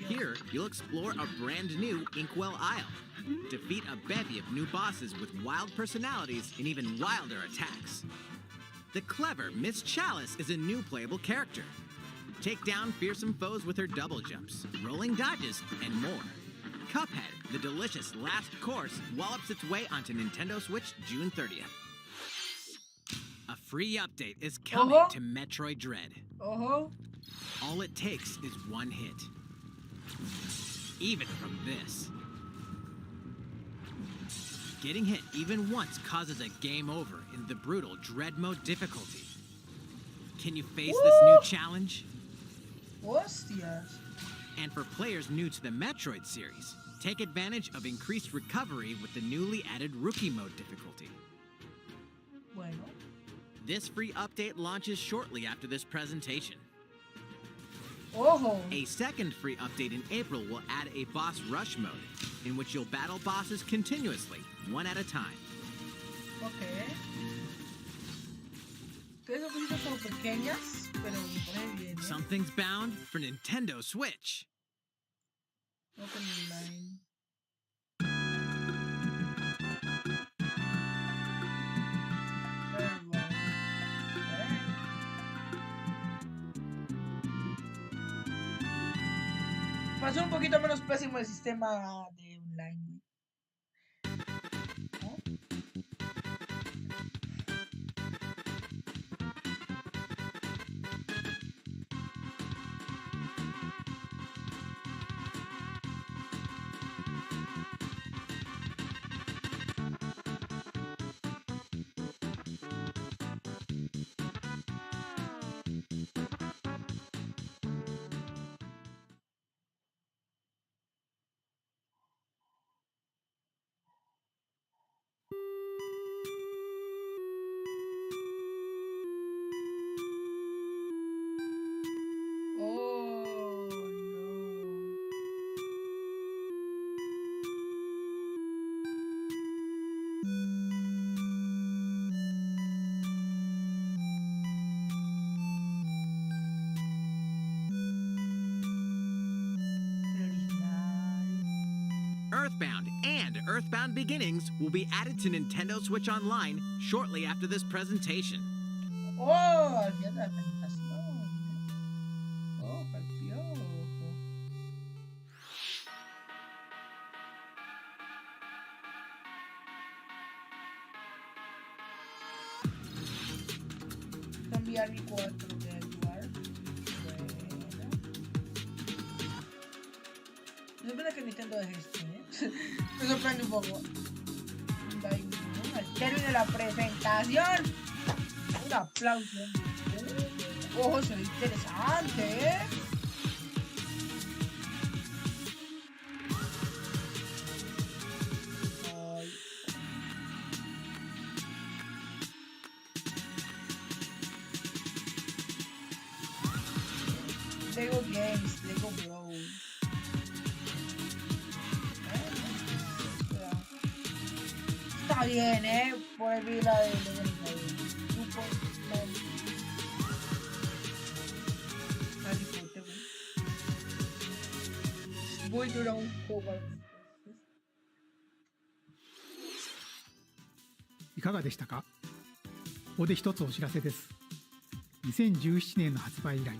Here, you'll explore a brand new Inkwell Isle. Defeat a bevy of new bosses with wild personalities and even wilder attacks. The clever Miss Chalice is a new playable character. Take down fearsome foes with her double jumps, rolling dodges, and more. Cuphead, The Delicious Last Course, wallops its way onto Nintendo Switch June 30th. A free update is coming to Metroid Dread. All it takes is one hit. Even from this. Getting hit even once causes a game over in the brutal Dread Mode difficulty. Can you face this new challenge? Hostias. And for players new to the Metroid series, take advantage of increased recovery with the newly added Rookie Mode difficulty. Bueno. This free update launches shortly after this presentation. Ojo. A second free update in April will add a boss rush mode, in which you'll battle bosses continuously, one at a time. Okay. Esas cositas son pequeñas, pero me ponen bien. Something's bound for Nintendo Switch. Open line. Va a ser un poquito menos pésimo el sistema de online, güey. Earthbound and Earthbound Beginnings will be added to Nintendo Switch Online shortly after this presentation. Oh, ya la presentación. Oh, campeón. Cambiar mi 4 de lugar. Bueno. No es verdad que Nintendo deje esto, ¿eh? Me sorprende un poco. Al término de la presentación. Un aplauso. Ojo, se ve interesante, ¿eh? Ay. Lego Games, Lego Bros. Está bien, ¿eh? Por el vila de muy dura un poco. いかがでしたか？ここで一つお知らせです。2017年の発売以来、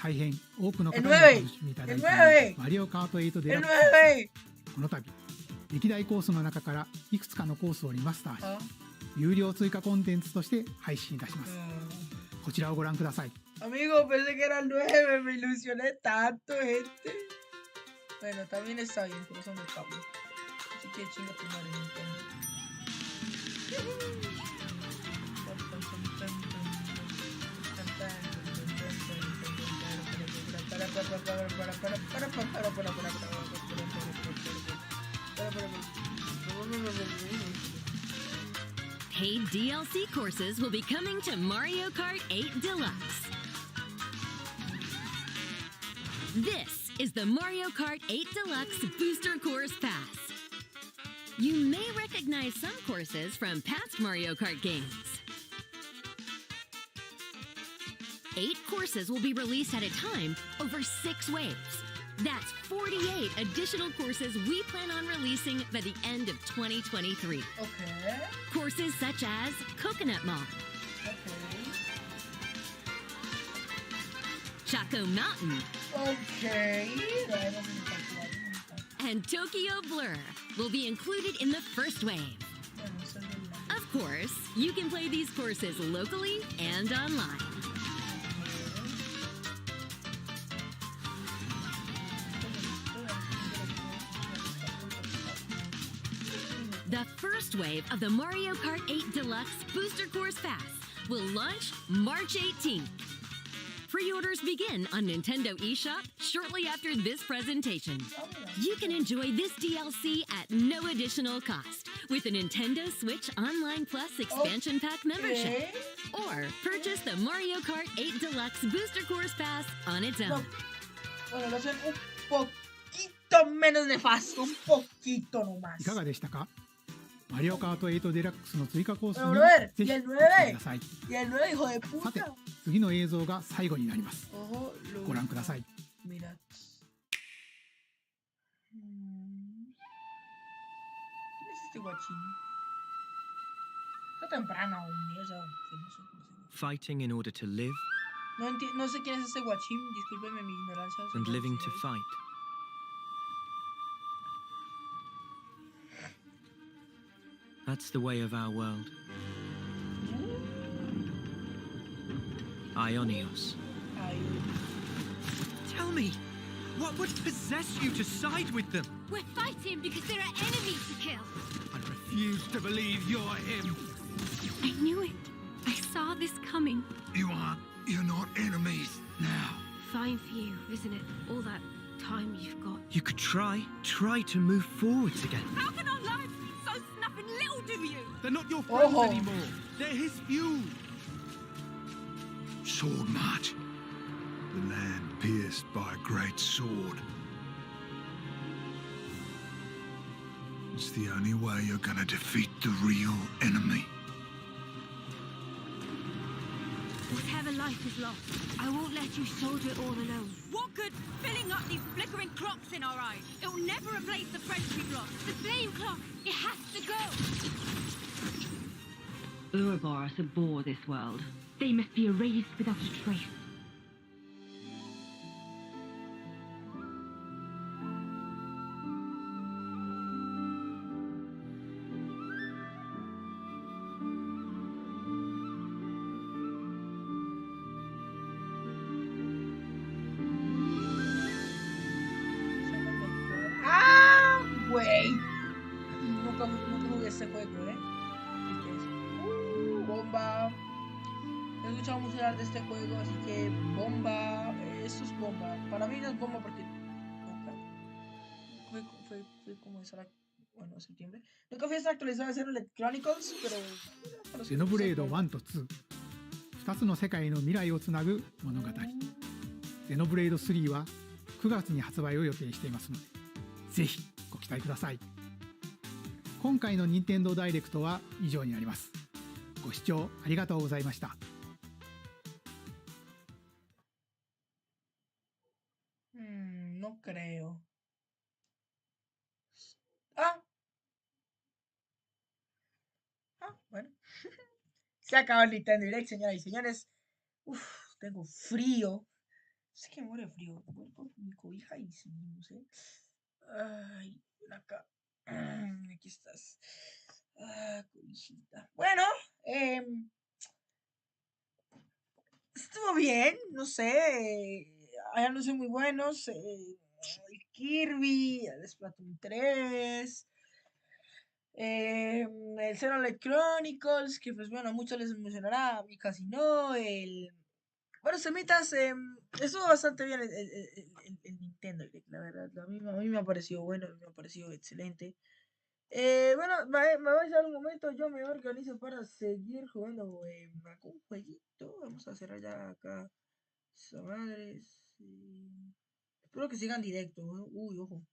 大変多くの方にお楽しみいただいているマリオカート8デラックス。この度、歴代コースの中からいくつかのコースをリマスターし、有料追加コンテンツとして配信いたします。こちらをご覧ください。Amigo, pensé que era el 9, me ilusioné tanto, gente. Bueno, también está bien, pero eso me cago. Así que chinga tu madre, Nintendo. Paid DLC courses will be coming to Mario Kart 8 Deluxe. This is the Mario Kart 8 Deluxe Booster Course Pass. You may recognize some courses from past Mario Kart games. 8 courses will be released at a time over 6 waves. That's 48 additional courses we plan on releasing by the end of 2023. Okay. Courses such as Coconut Mall, Chaco Mountain, Okay. and Tokyo Blur will be included in the first wave. Of course, you can play these courses locally and online. The first wave of the Mario Kart 8 Deluxe Booster Course Pass will launch March 18th. Pre-orders begin on Nintendo eShop shortly after this presentation. You can enjoy this DLC at no additional cost with a Nintendo Switch Online Plus Expansion Pack membership. Or purchase the Mario Kart 8 Deluxe Booster Course Pass on its own. Bueno, lo hacen un poquito menos nefasto, un poquito nomás. いかがでしたか？マリオカート8デラックスの追加コースに Pero, brother, ぜ y ひ el ご期待 9, ください。 y el 9, hijo de さて puta. 次の映像が最後になります。 Ojo, lo... ご覧ください。 Mira. ¿Quién es este guachín? Está temprano aún, ¿no? O sea, que no sé cómo se llama. Fighting in order to live No sé quién es este guachín, discúlpeme mi ignorancia. and living to fight. That's the way of our world. Ionios. Tell me, what would possess you to side with them? We're fighting because there are enemies to kill. I refuse to believe you're him. I knew it. I saw this coming. You're not enemies now. Fine for you, isn't it? All that time you've got. You could try to move forwards again. How can our lives be so snuffing little to you? They're not your friends anymore. They're his few. Sword march. The land pierced by a great sword. It's the only way you're gonna defeat the real enemy. Whatever life is lost, I won't let you soldier it all alone. What good filling up these flickering clocks in our eyes? It will never replace the friends we've lost. The flame clock, it has to go. Ouroboros abhor this world. They must be erased without a trace. ¡Ah, güey! Nunca jugué este juego, ¿eh? Bomba. He escuchado mucho hablar de este juego, así que bomba. Esto es bomba. Para mí no es bomba porque nunca. Fue como esa, bueno, septiembre. Nunca fui a esa actualizada de Xenoblade Chronicles, pero. ゼノブレード1と2、2つの世界の未来をつなぐ物語。ゼノブレード3は9月に発売を予定していますので、ぜひご期待ください。今回の任天堂ダイレクトは以上になります。ご視聴ありがとうございました。No creo. Ah. Bueno. Se acaba el Nintendo Direct, señoras y señores. Uf, tengo frío. Sé que me muero de frío. Voy por mi cobija y sí, no sé. Ay, ven acá. Aquí estás. Ah, cobijita. Bueno, estuvo bien, no sé. Hay anuncios muy buenos. El Kirby, el Splatoon 3. El Xenoblade Chronicles, que pues bueno, a muchos les emocionará, a mí casi no. Bueno, semitas, estuvo bastante bien el Nintendo Direct, la verdad. A mí me ha parecido bueno, me ha parecido excelente. Bueno, me voy a dar un momento, yo me organizo para seguir jugando algún jueguito. Vamos a cerrar ya acá. Esa madre. Sí. Espero que sigan directo. Uy, ojo.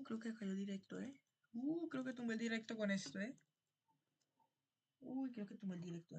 Creo que cayó directo, creo que tumbé el directo con esto, Uy, creo que tumbé el directo,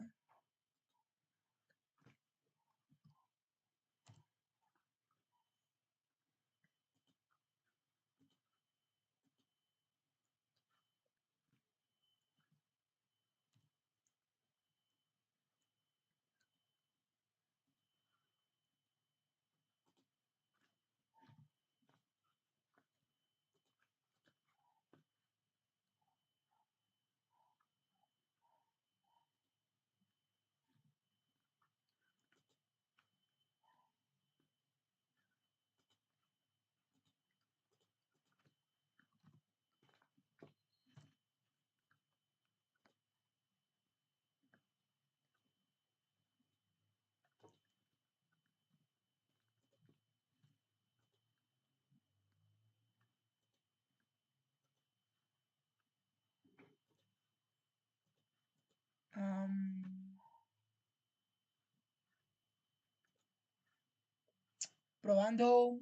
Probando.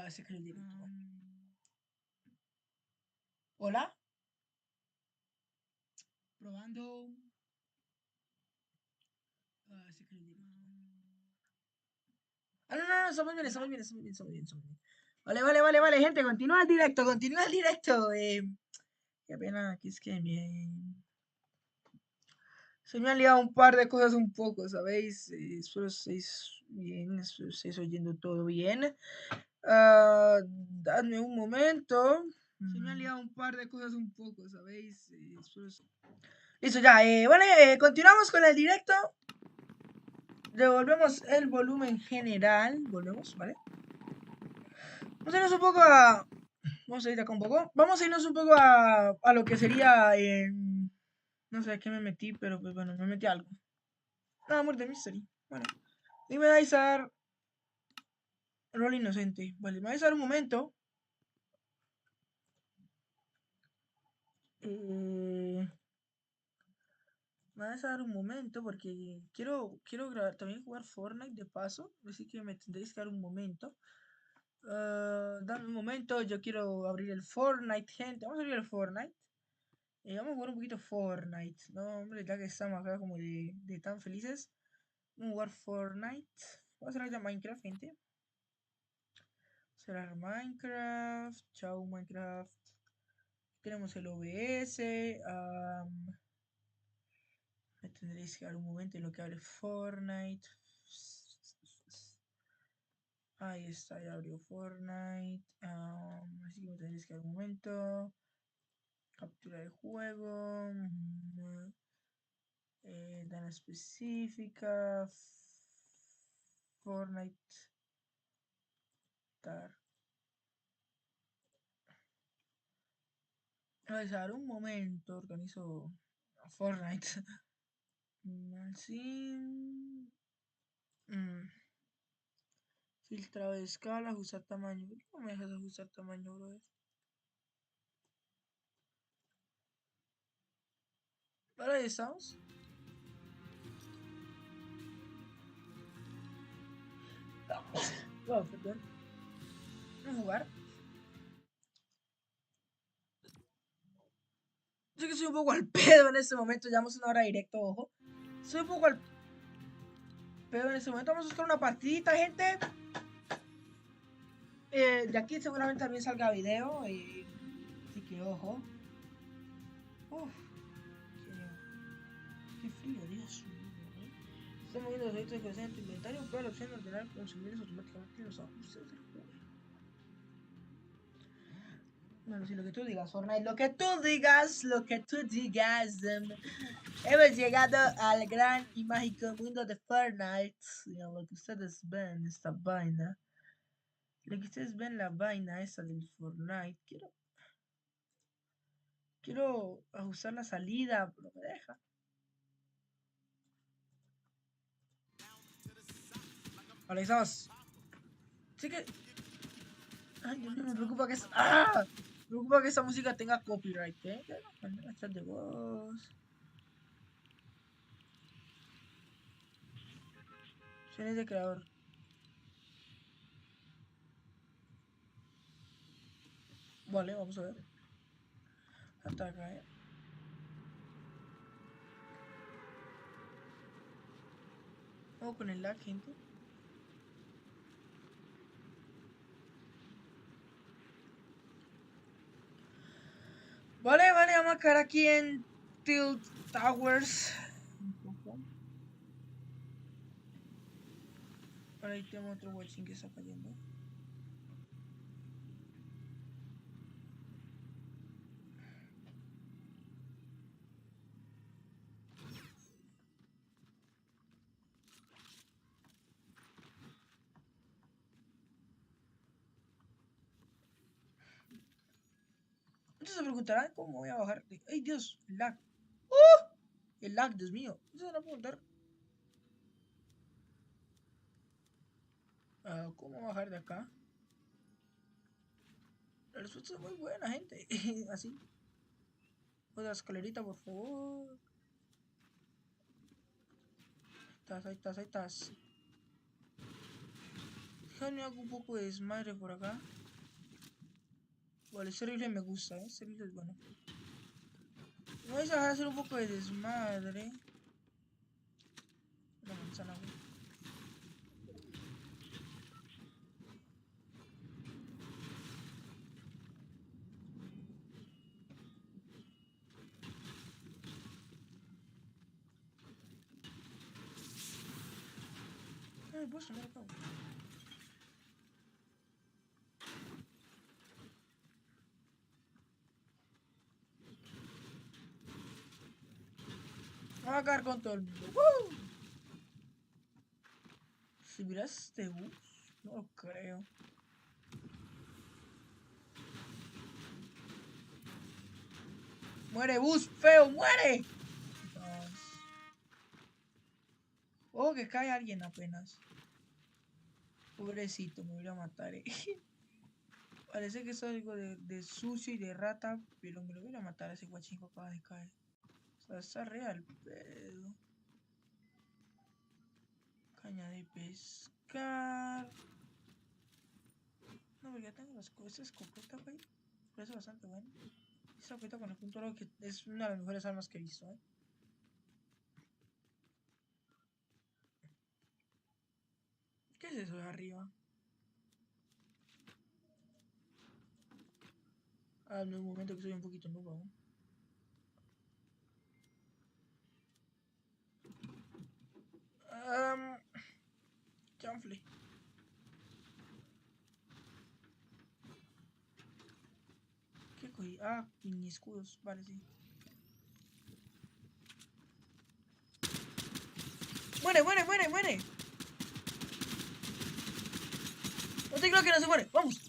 Ese que es el directo. Hola. Probando. Ese que es el directo. No, estamos bien, estamos bien, estamos bien, estamos bien, estamos bien. Vale, gente, continúa el directo, continúa el directo. Qué pena, que es que se me han liado un par de cosas un poco, ¿sabéis? Espero estéis bien, espero estéis oyendo todo bien. Dadme un momento. Se me han liado un par de cosas un poco, ¿sabéis? Listo, ya. Vale, continuamos con el directo. Devolvemos el volumen general. Volvemos, ¿vale? Vamos a irnos un poco a... Vamos a ir acá un poco. Vamos a irnos un poco a lo que sería... no sé a qué me metí, pero pues bueno, me metí a algo. Ah, muerte mystery. Bueno. Y me vais a dar... Rol inocente. Vale, me vais a dar un momento. Me vas a dar un momento porque quiero grabar, también jugar Fortnite de paso, así que me tendréis que dar un momento. Dame un momento, yo quiero abrir el Fortnite, gente. Vamos a abrir el Fortnite. Vamos a jugar un poquito Fortnite. No, hombre, ya que estamos acá como de tan felices. Vamos a jugar Fortnite. Vamos a cerrar ya Minecraft, gente. Cerrar Minecraft. Chao, Minecraft. Tenemos el OBS. Me tendréis que dar un momento en lo que abre Fortnite. Ahí está, ya abrió Fortnite. Así que me tendréis que dar un momento. Captura de juego. Dana específica. Fortnite. Tar. Voy a dar un momento. Organizo Fortnite. Así. Filtrado de escala, ajustar tamaño. ¿Por qué no me dejas ajustar tamaño, brother? Ahora ahí estamos. Oh, perdón. Vamos a jugar. Sé que soy un poco al pedo en este momento. Llevamos una hora directo, ojo. Soy un poco al pedo en este momento. Vamos a buscar una partidita, gente. De aquí seguramente también salga video. Así que ojo. Uf, qué frío, Dios mío. Estamos moviendo los objetos de colección en tu inventario. Prueba la opción de ordenar consumibles automáticamente los ajustes del juego. Bueno, si lo que tú digas, Fortnite, lo que tú digas, lo que tú digas. Hemos llegado al gran y mágico mundo de Fortnite. Lo que ustedes ven, esta vaina. Lo que ustedes ven, la vaina esa del Fortnite. Quiero ajustar la salida, pero me deja. Vale, estamos. Así que... Ay, Dios mío, me preocupa que... ¡Ah! Me preocupa que esta música tenga copyright, ¿eh? Manera chat de voz. Opciones de creador. Vale, vamos a ver. Ataca, Vamos con el lag, gente. Vale, vamos a caer aquí en Tilt Towers. Por ahí tenemos otro watching que está cayendo. Muchos se preguntarán cómo voy a bajar. ¡Ay, Dios! El lag. ¡Oh! El lag, Dios mío. Muchos se van a preguntar. ¿Cómo bajar de acá? La respuesta es muy buena, gente. Así. Otra escalerita, por favor. Ahí estás. Déjame hago un poco de desmadre por acá. Vale, ese rifle me gusta, ¿eh? Ese rifle es bueno. Me voy a dejar hacer un poco de desmadre. Una manzana, güey. Ay, pues, no acabo. Vamos a caer con todo el mundo. ¡Woo! Si miras este bus, no lo creo. ¡Muere, bus feo! ¡Muere! Oh, que cae alguien apenas. Pobrecito, me voy a matar, Parece que es algo de sucio y de rata, pero me lo voy a matar a ese guachín que acaba de caer. O sea, está real, pedo. Caña de pescar. No, porque ya tengo las cosas. Escopeta, güey. Parece bastante bueno. Esa escopeta con el punto oro que es una de las mejores armas que he visto, ¿Qué es eso de arriba? Ah, no, un momento que soy un poquito nuevo aún. Chanfle. ¿Qué cogí? Ah, mini escudos, vale, sí. ¡Muere, muere, muere, muere! No te creo que no se muere, vamos.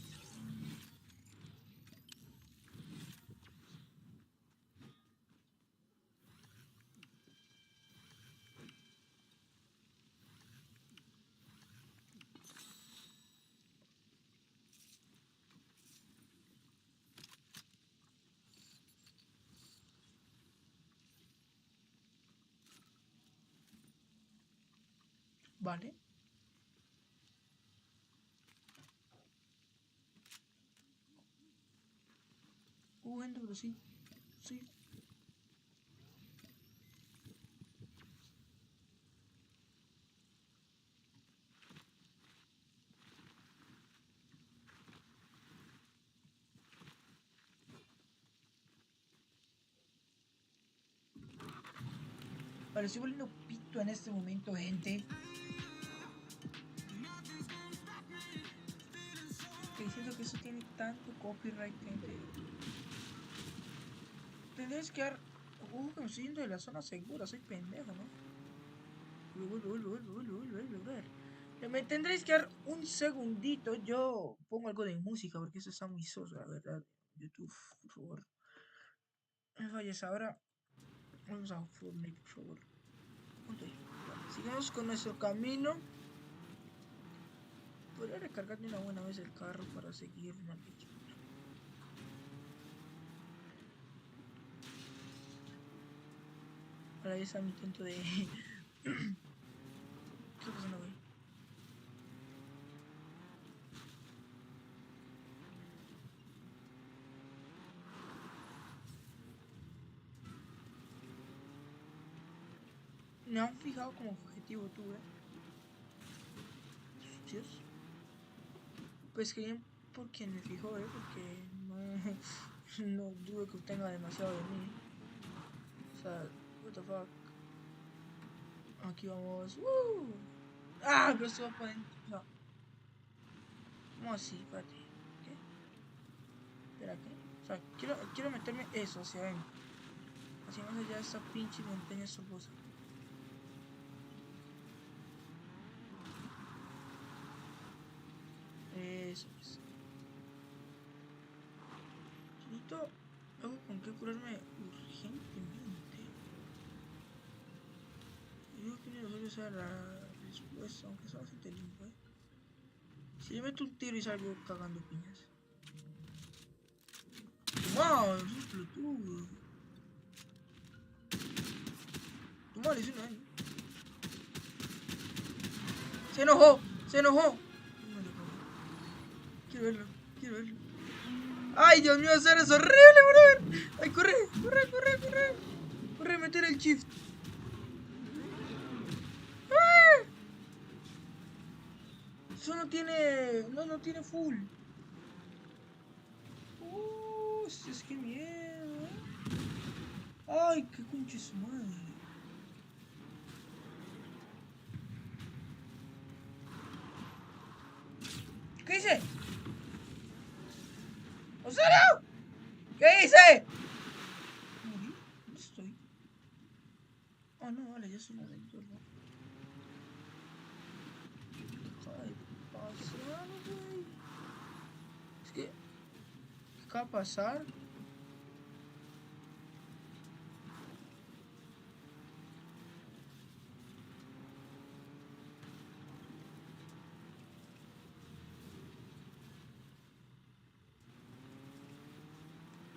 Vale. Gente, pero sí. Sí. Vale, estoy volviendo pito en este momento, gente. Que siento que eso tiene tanto copyright, gente. Tendréis que dar... que me estoy yendo de la zona segura, soy pendejo, ¿no? Me tendréis que dar un segundito. Yo pongo algo de música porque eso está muy soso, la verdad. YouTube, por favor. No me falles ahora. Vamos a Fortnite, por favor. Sigamos con nuestro camino. Podría recargar de una buena vez el carro para seguir, maldito. Ahora ya está mi intento de... ¿Qué está pasando, güey? Me han fijado como objetivo tú, Dios. Pues que bien por quien me fijó, porque no dudo que obtenga demasiado de mí. O sea, what the fuck. Aquí vamos. Ah, pero esto va para adentro. O sea, ¿cómo así? Espérate. ¿Qué? Espera, ¿qué? O sea, quiero meterme eso hacia adentro. Hacia más allá de esta pinche montaña soposa. Eso es. Necesito algo con que curarme urgentemente. Yo digo que necesario sea la respuesta, aunque sea bastante limpio, Si le meto un tiro y salgo cagando piñas. ¡Wow! Es un pelotudo. Tu madre es una. ¡Se enojó! ¡Se enojó! verlo, quiero verlo. Ay, Dios mío, hacer es horrible, brother. Ay, corre. Corre, meter el shift. ¡Ah! Eso no tiene... No tiene full. Es que miedo. Ay, qué concha su madre. ¿Qué hice? ¿En serio? ¿Qué hice? ¿Morí? ¿Dónde estoy? Oh, no, vale, ya soy adentro, ¿no? Deja de pasar, güey. Es que... ¿qué acaba de pasar?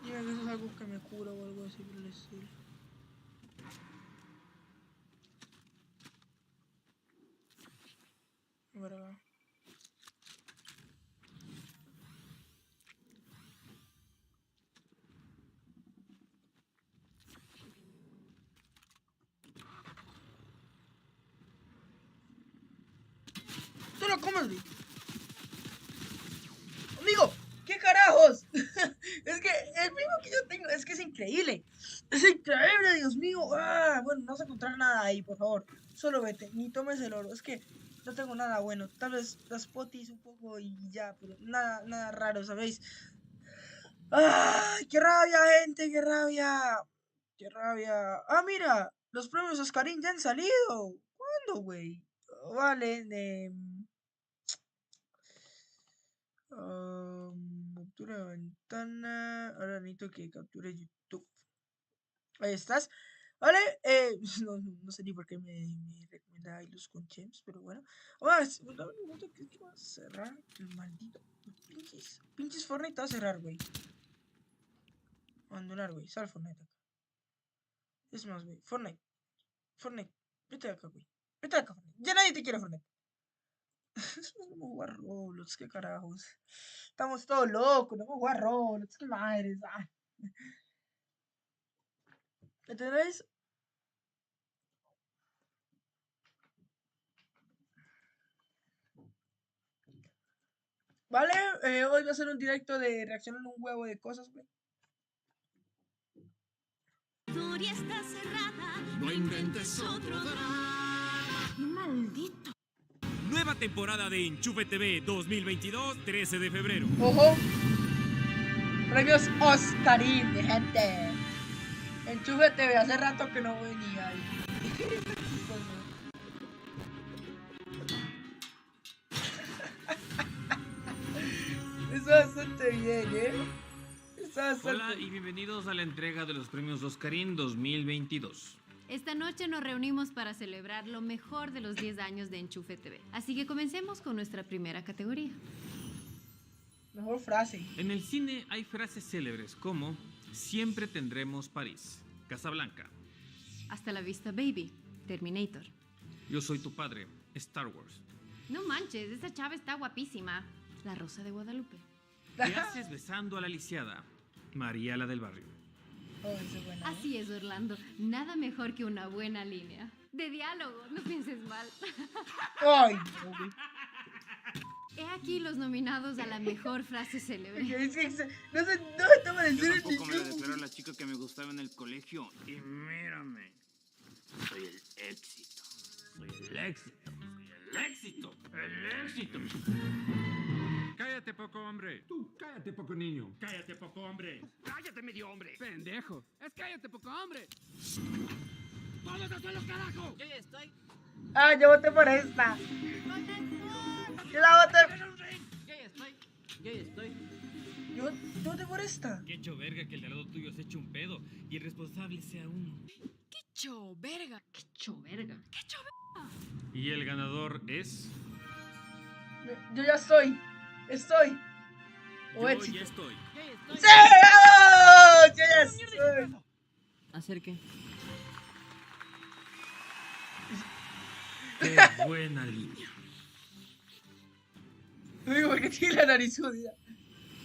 Dime que eso es algo que me cura o algo así por el estilo. Verga. ¡Tú lo comes, güey! Amigo, ¿qué carajos? Es que el primo que yo tengo es que es increíble. Es increíble, Dios mío. Ah, bueno, no vas a encontrar nada ahí, por favor. Solo vete, ni tomes el oro. Es que no tengo nada bueno. Tal vez las potis un poco y ya, pero nada raro, ¿sabéis? ¡Ay, qué rabia, gente! ¡Qué rabia! ¡Qué rabia! ¡Ah, mira! Los premios Oscarín ya han salido. ¿Cuándo, güey? Vale, captura de ventana. Ahora necesito que capture YouTube. Ahí estás. Vale, no sé ni por qué me recomienda los con Chems, pero bueno. Vamos a ver un momento que va a cerrar el maldito. Pinches Fortnite va a cerrar, güey. Abandonar, güey. Sal Fortnite acá. Es más, güey. Fortnite. Vete de acá, güey. Vete de acá, Fortnite. Ya nadie te quiere, Fortnite. No vamos a jugar Roblox, qué carajos. Estamos todos locos, no vamos a jugar Roblox, qué madres. ¿Entendéis? Vale, hoy va a ser un directo de reaccionando a un huevo de cosas, güey. Está cerrada, No inventes otro drama. Maldito. Nueva temporada de Enchufe TV 2022, 13 de febrero. Ojo. Premios Oscarín, mi gente. Enchufe TV, hace rato que no venía ahí. Está bastante bien, Hola y bienvenidos a la entrega de los premios Oscarín 2022. Esta noche nos reunimos para celebrar lo mejor de los 10 años de Enchufe TV. Así que comencemos con nuestra primera categoría. Mejor frase. En el cine hay frases célebres como Siempre tendremos París, Casablanca. Hasta la vista, baby. Terminator. Yo soy tu padre, Star Wars. No manches, esa chava está guapísima. La Rosa de Guadalupe. ¿Qué haces besando a la lisiada? María la del barrio. Así es, Orlando. Nada mejor que una buena línea. De diálogo, no pienses mal. Ay, He aquí los nominados a la mejor frase célebre. no me toman en serio. Yo tampoco me lo declaró a la chica que me gustaba en el colegio. Y mírame. Soy el éxito. Soy el éxito. Soy el éxito. El éxito. Cállate, poco hombre. Tú, cállate, poco niño. Cállate, poco hombre. Cállate, medio hombre. Pendejo. Es cállate, poco hombre. ¡Todos al suelo, carajo! Yo ya estoy. Ah, yo voté por esta. Yo la voté. Yo ya estoy. Yo voté por esta. Qué hecho verga que el de al lado tuyo se eche un pedo y el responsable sea uno. ¡Qué cho verga! ¡Qué cho verga! ¡Qué cho verga! Y el ganador es... Yo ya estoy. O Yo éxito. ya estoy. ¡Sí! ¡Oh! Yo ya estoy. Acerque. Qué buena línea. Uy, porque tiene la nariz jodida.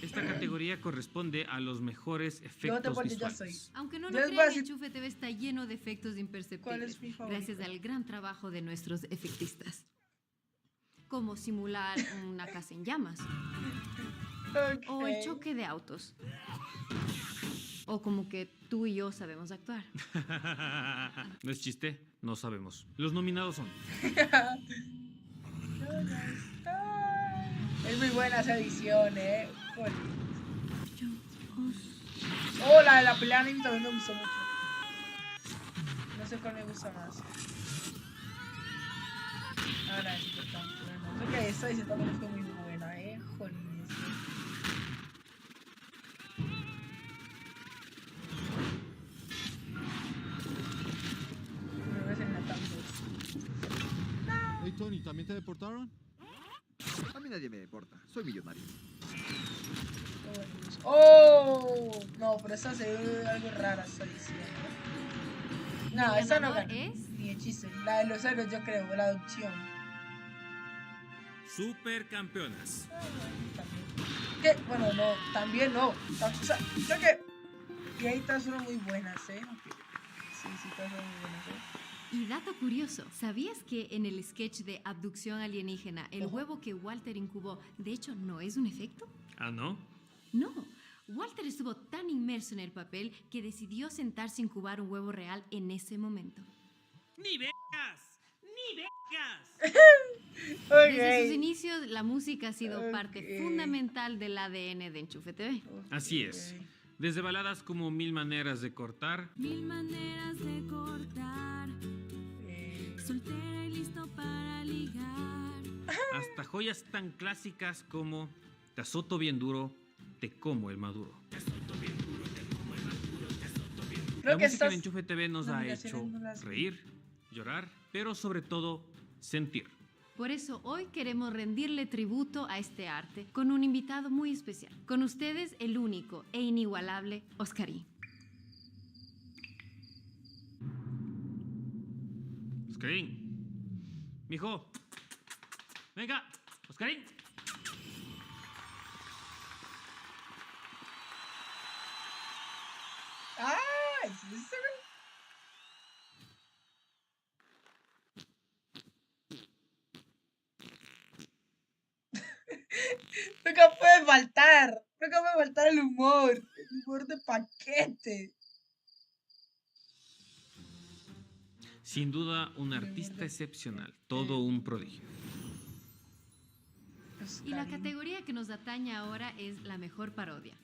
Esta categoría corresponde a los mejores efectos visuales. Aunque no lo crean, Enchufe TV está lleno de efectos imperceptibles, gracias al gran trabajo de nuestros efectistas. Como simular una casa en llamas. O el choque de autos. O como que tú y yo sabemos actuar. No es chiste, no sabemos. Los nominados son... Es muy buena esa edición, Oh, la pelea anime también me gustó mucho. No sé cuál me gusta más. Ahora es importante. Creo que esta edición también fue muy buena, jolines. Me ves en la tablet. Hey Tony, ¿también te deportaron? A mí nadie me importa, soy millonario. Oh, no, pero esta se ve algo rara esta edición. No, esa no ganó. Ni de chiste. La de los héroes, yo creo, la adopción. Supercampeonas. ¿Qué? Bueno, no, también no. O sea, creo que y ahí todas fueron muy buenas, Sí, todas fueron muy buenas, Y dato curioso, ¿sabías que en el sketch de abducción alienígena, el huevo que Walter incubó, de hecho, no es un efecto? ¿Ah, no? No. Walter estuvo tan inmerso en el papel que decidió sentarse a incubar un huevo real en ese momento. ¡Ni vegas! ¡Ni vegas! Desde sus inicios, la música ha sido parte fundamental del ADN de Enchufe TV. Así es. Desde baladas como Mil maneras de cortar. Mil maneras de cortar. Soltera y listo para ligar. Hasta joyas tan clásicas como Te azoto bien duro, te como el maduro. La música de Enchufe TV nos ha hecho reír, llorar, pero sobre todo sentir. Por eso hoy queremos rendirle tributo a este arte con un invitado muy especial. Con ustedes el único e inigualable Oscarín. Oscarín, mijo, venga, Oscarín. ¡Ay! Nunca puede faltar. Nunca puede faltar el humor. El humor de paquete. Sin duda, un artista excepcional. Todo un prodigio. Y la categoría que nos atañe ahora es la mejor parodia.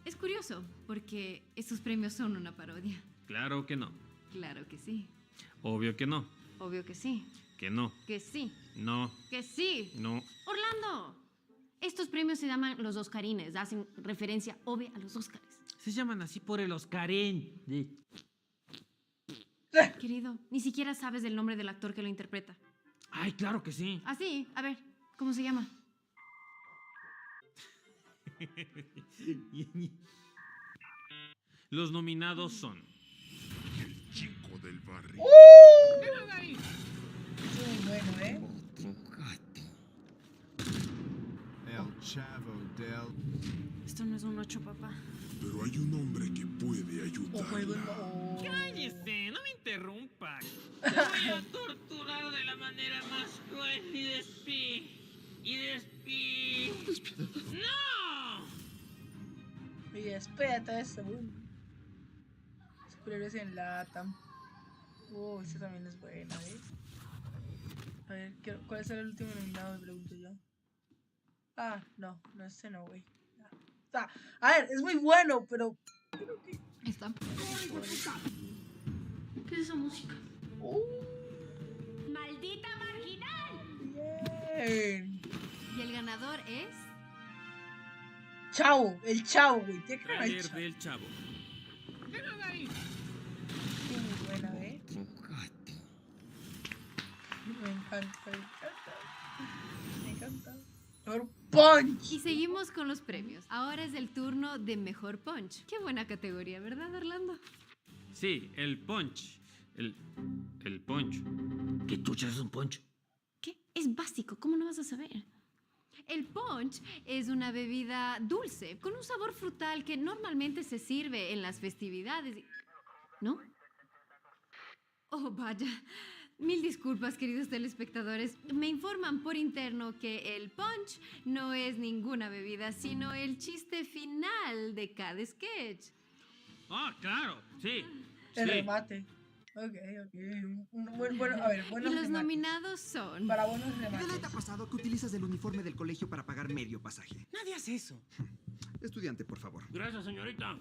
Es curioso, porque estos premios son una parodia. Claro que no. Claro que sí. Obvio que no. Obvio que sí. Que no. Que sí. No. Que sí. No. Orlando, estos premios se llaman los Oscarines, hacen referencia obvia a los Oscars. Se llaman así por el Oscarín. Querido, ni siquiera sabes el nombre del actor que lo interpreta. Ay, claro que sí. Ah, sí, a ver, ¿cómo se llama? Los nominados son... El chico del barrio. Muy bueno, El chavo del... Esto no es un 8, papá. Pero hay un hombre que puede ayudarla. ¡Cállese! ¡No me interrumpa! Te voy a torturar de la manera más cruel y ¡No! Y espérate eso. Superhéroes en lata. Esta también es buena, A ver, ¿cuál es el último nominado? Me pregunto yo. Ah, no, este no, güey. A ver, es muy bueno, pero ¿qué? Está. ¿Qué es esa música? ¡Maldita marginal! Bien. Y el ganador es... Chavo, el Chavo, güey. ¿Qué Trailer del Chavo. Muy buena, Me encanta. Me encanta. Mejor punch. Y seguimos con los premios. Ahora es el turno de mejor punch. Qué buena categoría, ¿verdad, Orlando? Sí, el punch. El punch. ¿Qué chucha es un punch? ¿Qué? Es básico, ¿cómo no vas a saber? El punch es una bebida dulce, con un sabor frutal que normalmente se sirve en las festividades. ¿No? Oh, vaya. Mil disculpas, queridos telespectadores. Me informan por interno que el punch no es ninguna bebida, sino el chiste final de cada sketch. Ah, claro, sí. El sí. remate. Ok. Bueno, a ver, buenos Y los remates. nominados son... Para buenos ¿Qué remates. te ha pasado que utilizas el uniforme del colegio para pagar medio pasaje? Nadie hace eso. Estudiante, por favor. Gracias, señorita.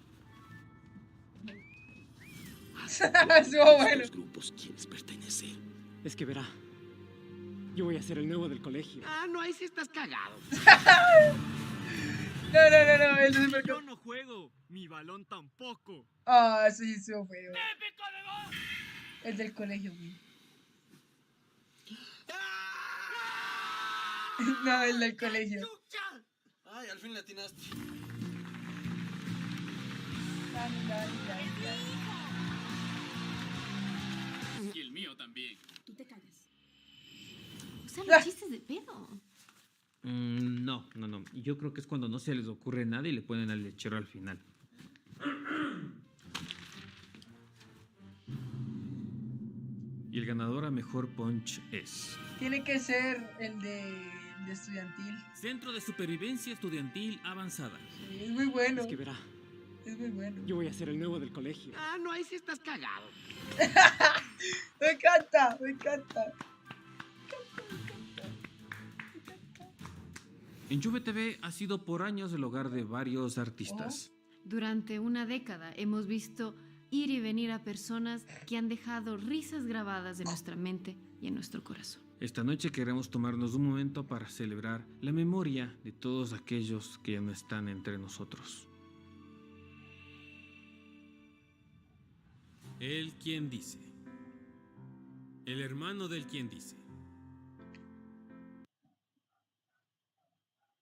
Estuvo bueno. Los grupos quieres pertenecer. Es que verá. Yo voy a ser el nuevo del colegio. Ah, no, ahí sí estás cagado. No, el de super... Yo no juego. Mi balón tampoco. Ah, sí, estuvo feo. El del colegio, güey. No, el del colegio. Ay, al fin le atinaste. Y el mío también. Tú te callas. Usa los chistes de pedo. No. Yo creo que es cuando no se les ocurre nada y le ponen al lechero al final. Y el ganador a mejor punch es... Tiene que ser el de estudiantil. Centro de Supervivencia Estudiantil Avanzada. Sí, es muy bueno. Es que verá. Es muy bueno. Yo voy a ser el nuevo del colegio. Ah, no, ahí sí estás cagado. Me encanta. Enchufe TV ha sido por años el hogar de varios artistas. Durante una década hemos visto ir y venir a personas que han dejado risas grabadas en nuestra mente y en nuestro corazón. Esta noche queremos tomarnos un momento para celebrar la memoria de todos aquellos que ya no están entre nosotros. El quien dice. El hermano del quien dice.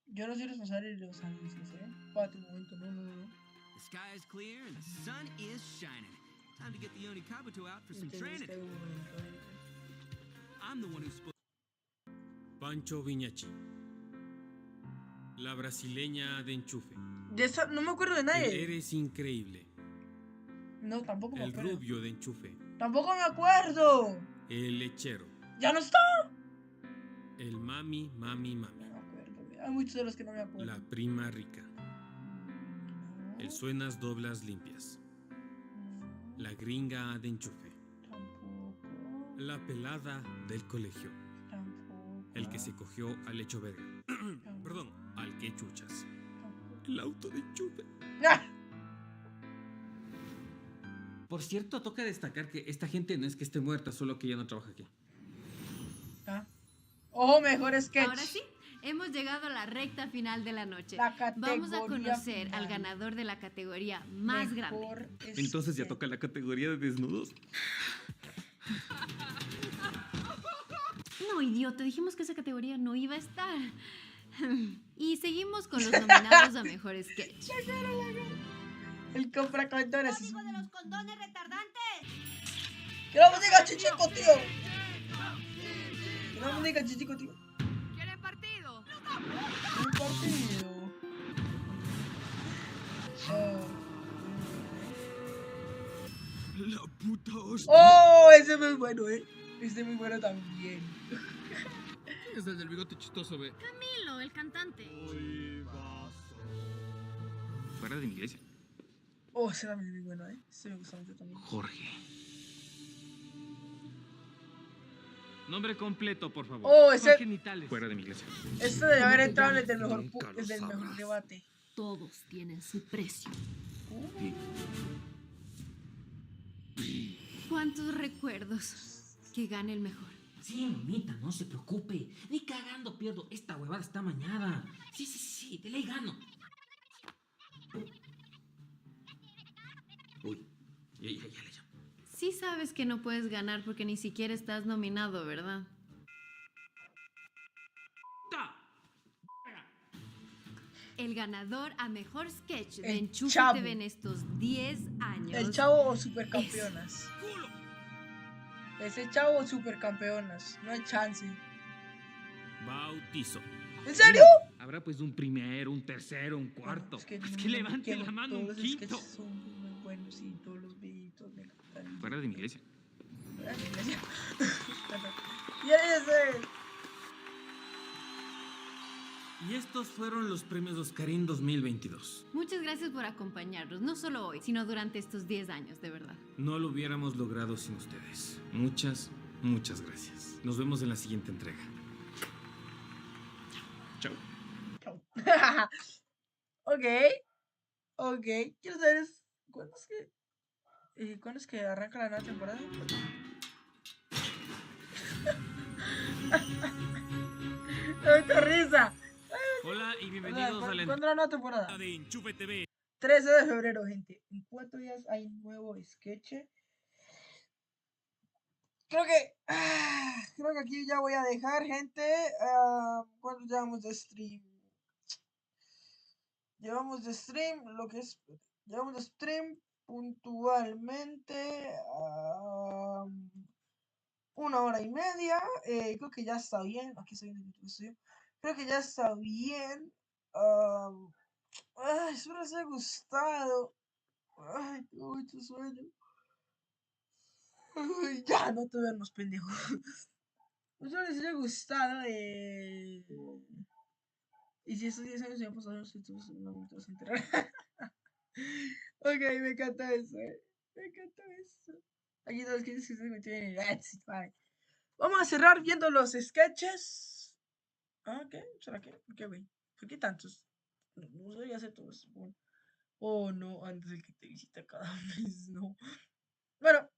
Yo no soy responsable de los anuncios, Espérate un momento, no. The sky is clear and the sun is shining. Time to get the Oni Kabuto out for some training. I'm the one who's supposed. Pancho Viñachi. La brasileña de enchufe. De esa, no me acuerdo de nadie. Eres increíble. No, tampoco me acuerdo. El rubio de enchufe. Tampoco me acuerdo. El lechero. ¡Ya no está! El mami. No me acuerdo. Hay muchos de los que no me acuerdo. La prima rica. El suenas doblas limpias. La gringa de enchufe. Tampoco. La pelada del colegio. Tampoco. El que se cogió al hecho verga. Perdón, al que chuchas. El auto de enchufe. ¡Ah! Por cierto, toca destacar que esta gente no es que esté muerta, solo que ya no trabaja aquí. Ojo, mejor sketch. Ahora sí, hemos llegado a la recta final de la noche. La categoría Vamos a conocer final. al ganador de la categoría más grande. Entonces ya toca la categoría de desnudos. No, idiota, dijimos que esa categoría no iba a estar. Y seguimos con los nominados a mejor sketch. El compra condones. ¡Código de los condones retardantes! ¡Que no me diga chichico, tío! ¡Que no me diga chichico, tío! ¿Quieren partido? Un partido. La puta hostia. ¡Oh! Ese es muy bueno, Ese es muy bueno también. Es el del bigote chistoso, ve. Camilo, el cantante. Fuera de mi iglesia. Oh, ese también es muy bueno, Ese me gusta mucho también. Jorge. Nombre completo, por favor. Oh, ese... Jorge Nitales. Fuera de mi iglesia. Este debe haber entrado en el del mejor, debate. Todos tienen su precio. ¿Cuántos recuerdos? Que gane el mejor. Sí, mamita, no se preocupe. Ni cagando pierdo. Esta huevada está mañada. Sí, de ley gano. Uy, ya. Sí sabes que no puedes ganar porque ni siquiera estás nominado, ¿verdad? El ganador a mejor sketch de Enchufe Chavo. TV en estos 10 años. El Chavo o Supercampeonas. Ese Chavo o Supercampeonas. No hay chance. Bautizo. ¿En serio? Habrá pues un primero, un tercero, un cuarto. Es que levante la mano un quinto. Son muy buenos y todos los videitos me encantan. Fuera de mi iglesia. Fuera de mi iglesia. Y ese. Y estos fueron los premios Oscarín 2022. Muchas gracias por acompañarnos, no solo hoy, sino durante estos 10 años, de verdad. No lo hubiéramos logrado sin ustedes. Muchas gracias. Nos vemos en la siguiente entrega. Chao. Ok. Quiero saber ¿cuándo es que arranca la nueva temporada? ¡Qué risa! Hola y bienvenidos a la ¿Cuándo la nueva temporada? de Enchufe TV. 13 de febrero, gente. En 4 días hay nuevo sketch. Creo que aquí ya voy a dejar, gente. ¿Cuánto llevamos de stream? Llevamos de stream puntualmente 1 hora y media. Creo que ya está bien. Aquí estoy en el estudio. Creo que ya está bien. Espero les haya gustado. Ay, tengo mucho sueño. Ay, ya, no te duermas, pendejo. Espero les haya gustado. Y si estos 10 años ya pasaron, entonces no me vas a enterar. Ok, me encanta eso, Me encanta eso. Aquí todos que se metieron en el Vamos a cerrar viendo los sketches. ¿Qué? ¿Será que? ¿Por qué, güey? ¿Por qué tantos? No debería hacer todos. Bueno. Oh, no, antes el que te visita cada mes, no. Bueno.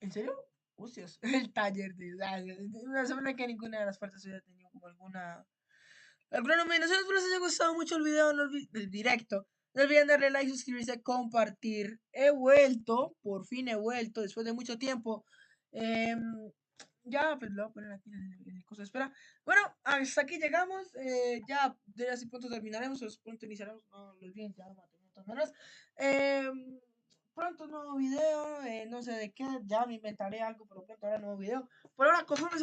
¿En serio? Hostias. El taller de... No se que ninguna de las partes hubiera tenido como alguna nominación. Espero les haya gustado mucho el video, el directo. No olviden darle like, suscribirse, compartir. Por fin he vuelto, después de mucho tiempo. Ya, pues lo voy a poner aquí en el coso de espera. Bueno, hasta aquí llegamos. Ya así pronto terminaremos, o pronto iniciaremos. No lo olviden, ya no menos. Pronto nuevo video, no sé de qué, ya me inventaré algo, pero pronto habrá nuevo video. Por ahora, confórmense